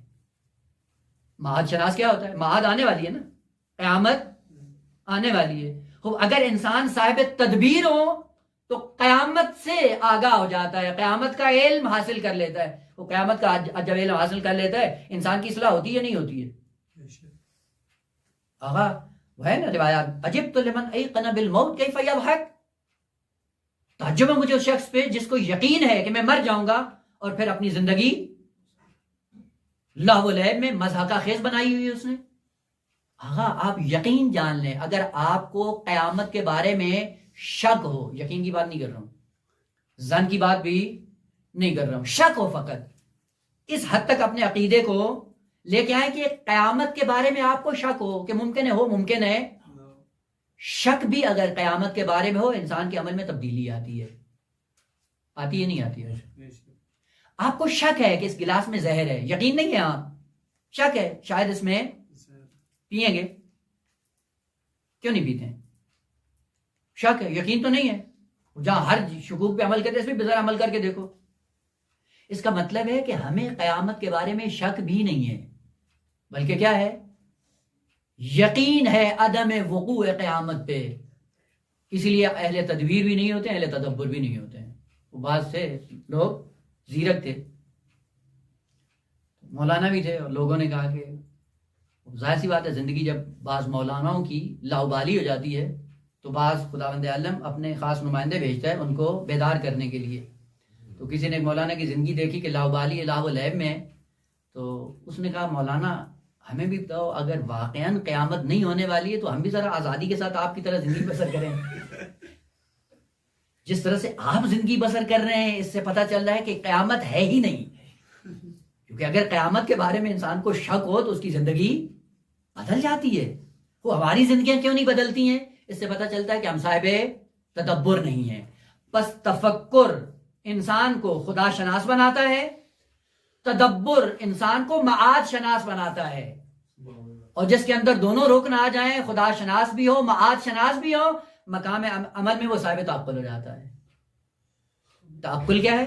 معاد شناس کیا ہوتا ہے؟ معاد آنے والی ہے نا، قیامت آنے والی ہے۔ اگر انسان صاحب تدبیر ہو تو قیامت سے آگاہ ہو جاتا ہے، قیامت کا علم حاصل کر لیتا ہے۔ وہ قیامت کا جب علم حاصل کر لیتا ہے، انسان کی اصلاح ہوتی ہے نہیں ہوتی ہے؟ آغا وہ ہے نا روایات، عجبت لمن ایقن بالموت کیف یضحک، تعجب ہے مجھے اس شخص پہ جس کو یقین ہے کہ میں مر جاؤں گا اور پھر اپنی زندگی لہو و لعب میں مضحکہ خیز بنائی ہوئی اس نے۔ آغا آپ یقین جان لیں، اگر آپ کو قیامت کے بارے میں شک ہو، یقین کی بات نہیں کر رہا ہوں، ظن کی بات بھی نہیں کر رہا ہوں، شک ہو فقط، اس حد تک اپنے عقیدے کو لے کے آئیں کہ قیامت کے بارے میں آپ کو شک ہو کہ ممکن ہے، ہو ممکن ہے۔ شک بھی اگر قیامت کے بارے میں ہو، انسان کے عمل میں تبدیلی آتی ہے، آتی ہے نہیں آتی ہے؟ آپ کو شک ہے کہ اس گلاس میں زہر ہے، یقین نہیں ہے آپ، شک ہے شاید اس میں پئیں گے، کیوں نہیں پیتے ہیں؟ شک ہے، یقین تو نہیں ہے۔ جہاں ہر شکوک پہ عمل کرتے اس پہ ذرا عمل کر کے دیکھو۔ اس کا مطلب ہے کہ ہمیں قیامت کے بارے میں شک بھی نہیں ہے، بلکہ کیا ہے؟ یقین ہے عدم وقوع قیامت پہ۔ اسی لیے اہل تدبیر بھی نہیں ہوتے، اہل تدبر بھی نہیں ہوتے ہیں۔ وہ بعض سے لوگ زیرک تھے، مولانا بھی تھے، اور لوگوں نے کہا کہ ظاہر سی بات ہے زندگی جب بعض مولاناؤں کی لاؤبالی ہو جاتی ہے تو بعض خداوند عالم اپنے خاص نمائندے بھیجتا ہے ان کو بیدار کرنے کے لیے۔ تو کسی نے ایک مولانا کی زندگی دیکھی کہ لاؤبالی لاو لیب میں ہے، تو اس نے کہا مولانا ہمیں بھی بتاؤ اگر واقعاً قیامت نہیں ہونے والی ہے تو ہم بھی ذرا آزادی کے ساتھ آپ کی طرح زندگی بسر کریں۔ جس طرح سے آپ زندگی بسر کر رہے ہیں اس سے پتہ چل رہا ہے کہ قیامت ہے ہی نہیں، کیونکہ اگر قیامت کے بارے میں انسان کو شک ہو تو اس کی زندگی بدل جاتی ہے۔ وہ ہماری زندگیاں کیوں نہیں بدلتی ہیں؟ اس سے پتہ چلتا ہے کہ ہم صاحب تدبر نہیں ہیں۔ بس تفکر انسان کو خدا شناس بناتا ہے، تدبر انسان کو معاد شناس بناتا ہے، اور جس کے اندر دونوں رکن آ جائیں، خدا شناس بھی ہو معاد شناس بھی ہو، مقام عمل میں وہ صاحب تعقل ہو جاتا ہے۔ تعقل کیا ہے؟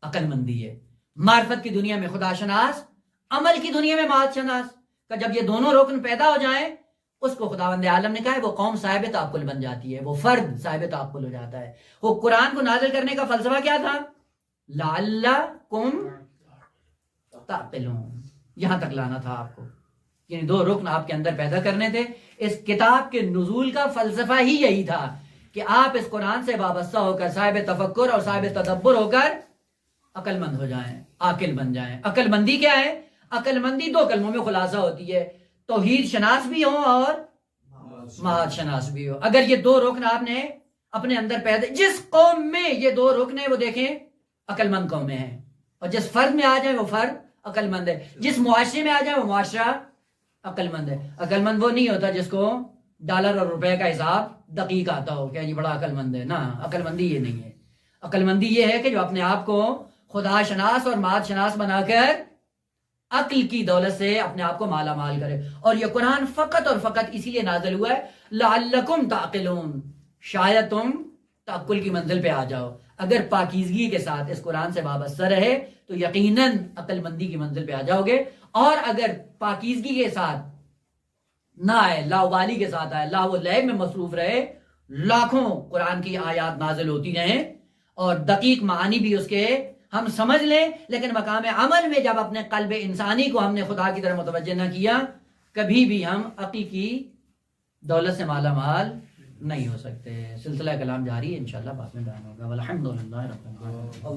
عقل مندی ہے۔ معرفت کی دنیا میں خدا شناس، عمل کی دنیا میں معاد شناس کا جب یہ دونوں رکن پیدا ہو جائیں اس کو خداوند عالم نے کہا ہے وہ قوم صاحب تعقل بن جاتی ہے، وہ فرد صاحب تعقل ہو جاتا ہے۔ وہ قرآن کو نازل کرنے کا فلسفہ کیا تھا؟ لعلکم تعقلون، یہاں تک لانا تھا آپ کو، یعنی دو رکن آپ کے اندر پیدا کرنے تھے۔ اس کتاب کے نزول کا فلسفہ ہی یہی تھا کہ آپ اس قرآن سے وابستہ ہو کر صاحب تفکر اور صاحب تدبر ہو کر عقل مند ہو جائیں، عاقل بن جائیں۔ عقل مندی کیا ہے؟ عقل مندی دو کلموں میں خلاصہ ہوتی ہے، توحید شناس بھی ہو اور معاد شناس بھی ہو۔ اگر یہ دو رکن آپ نے اپنے اندر پیدا، جس قوم میں یہ دو رکن ہیں وہ دیکھیں عقل مند قومیں ہیں، اور جس فرد میں آ جائیں وہ فرد عقل مند ہے، جس معاشرے میں آ جائیں وہ معاشرہ عقل مند ہے۔ عقل مند وہ نہیں ہوتا جس کو ڈالر اور روپے کا حساب دقیق آتا ہو کہ جی بڑا عقل مند ہے، نہ، عقل مندی یہ نہیں ہے۔ عقل مندی یہ ہے کہ جو اپنے آپ کو خدا شناس اور معاد شناس بنا کر عقل کی دولت سے اپنے آپ کو مالا مال کرے۔ اور یہ قرآن فقط اور فقط اسی لیے نازل ہوا ہے لعلکم تعقلون، شاید تم تعقل کی منزل پہ آ جاؤ۔ اگر پاکیزگی کے ساتھ اس قرآن سے وابستہ رہے تو یقیناً عقل مندی کی منزل پہ آ جاؤ گے، اور اگر پاکیزگی کے ساتھ نہ آئے، لاؤبالی کے ساتھ آئے، لاو لیب میں مصروف رہے، لاکھوں قرآن کی آیات نازل ہوتی رہیں اور دقیق معانی بھی اس کے ہم سمجھ لیں، لیکن مقام عمل میں جب اپنے قلب انسانی کو ہم نے خدا کی طرف متوجہ نہ کیا، کبھی بھی ہم عقل کی دولت سے مالا مال نہیں ہو سکتے۔ سلسلہ کلام جاری ہے، انشاءاللہ بعد میں بیان ہوگا۔ والحمدللہ رب العالمین۔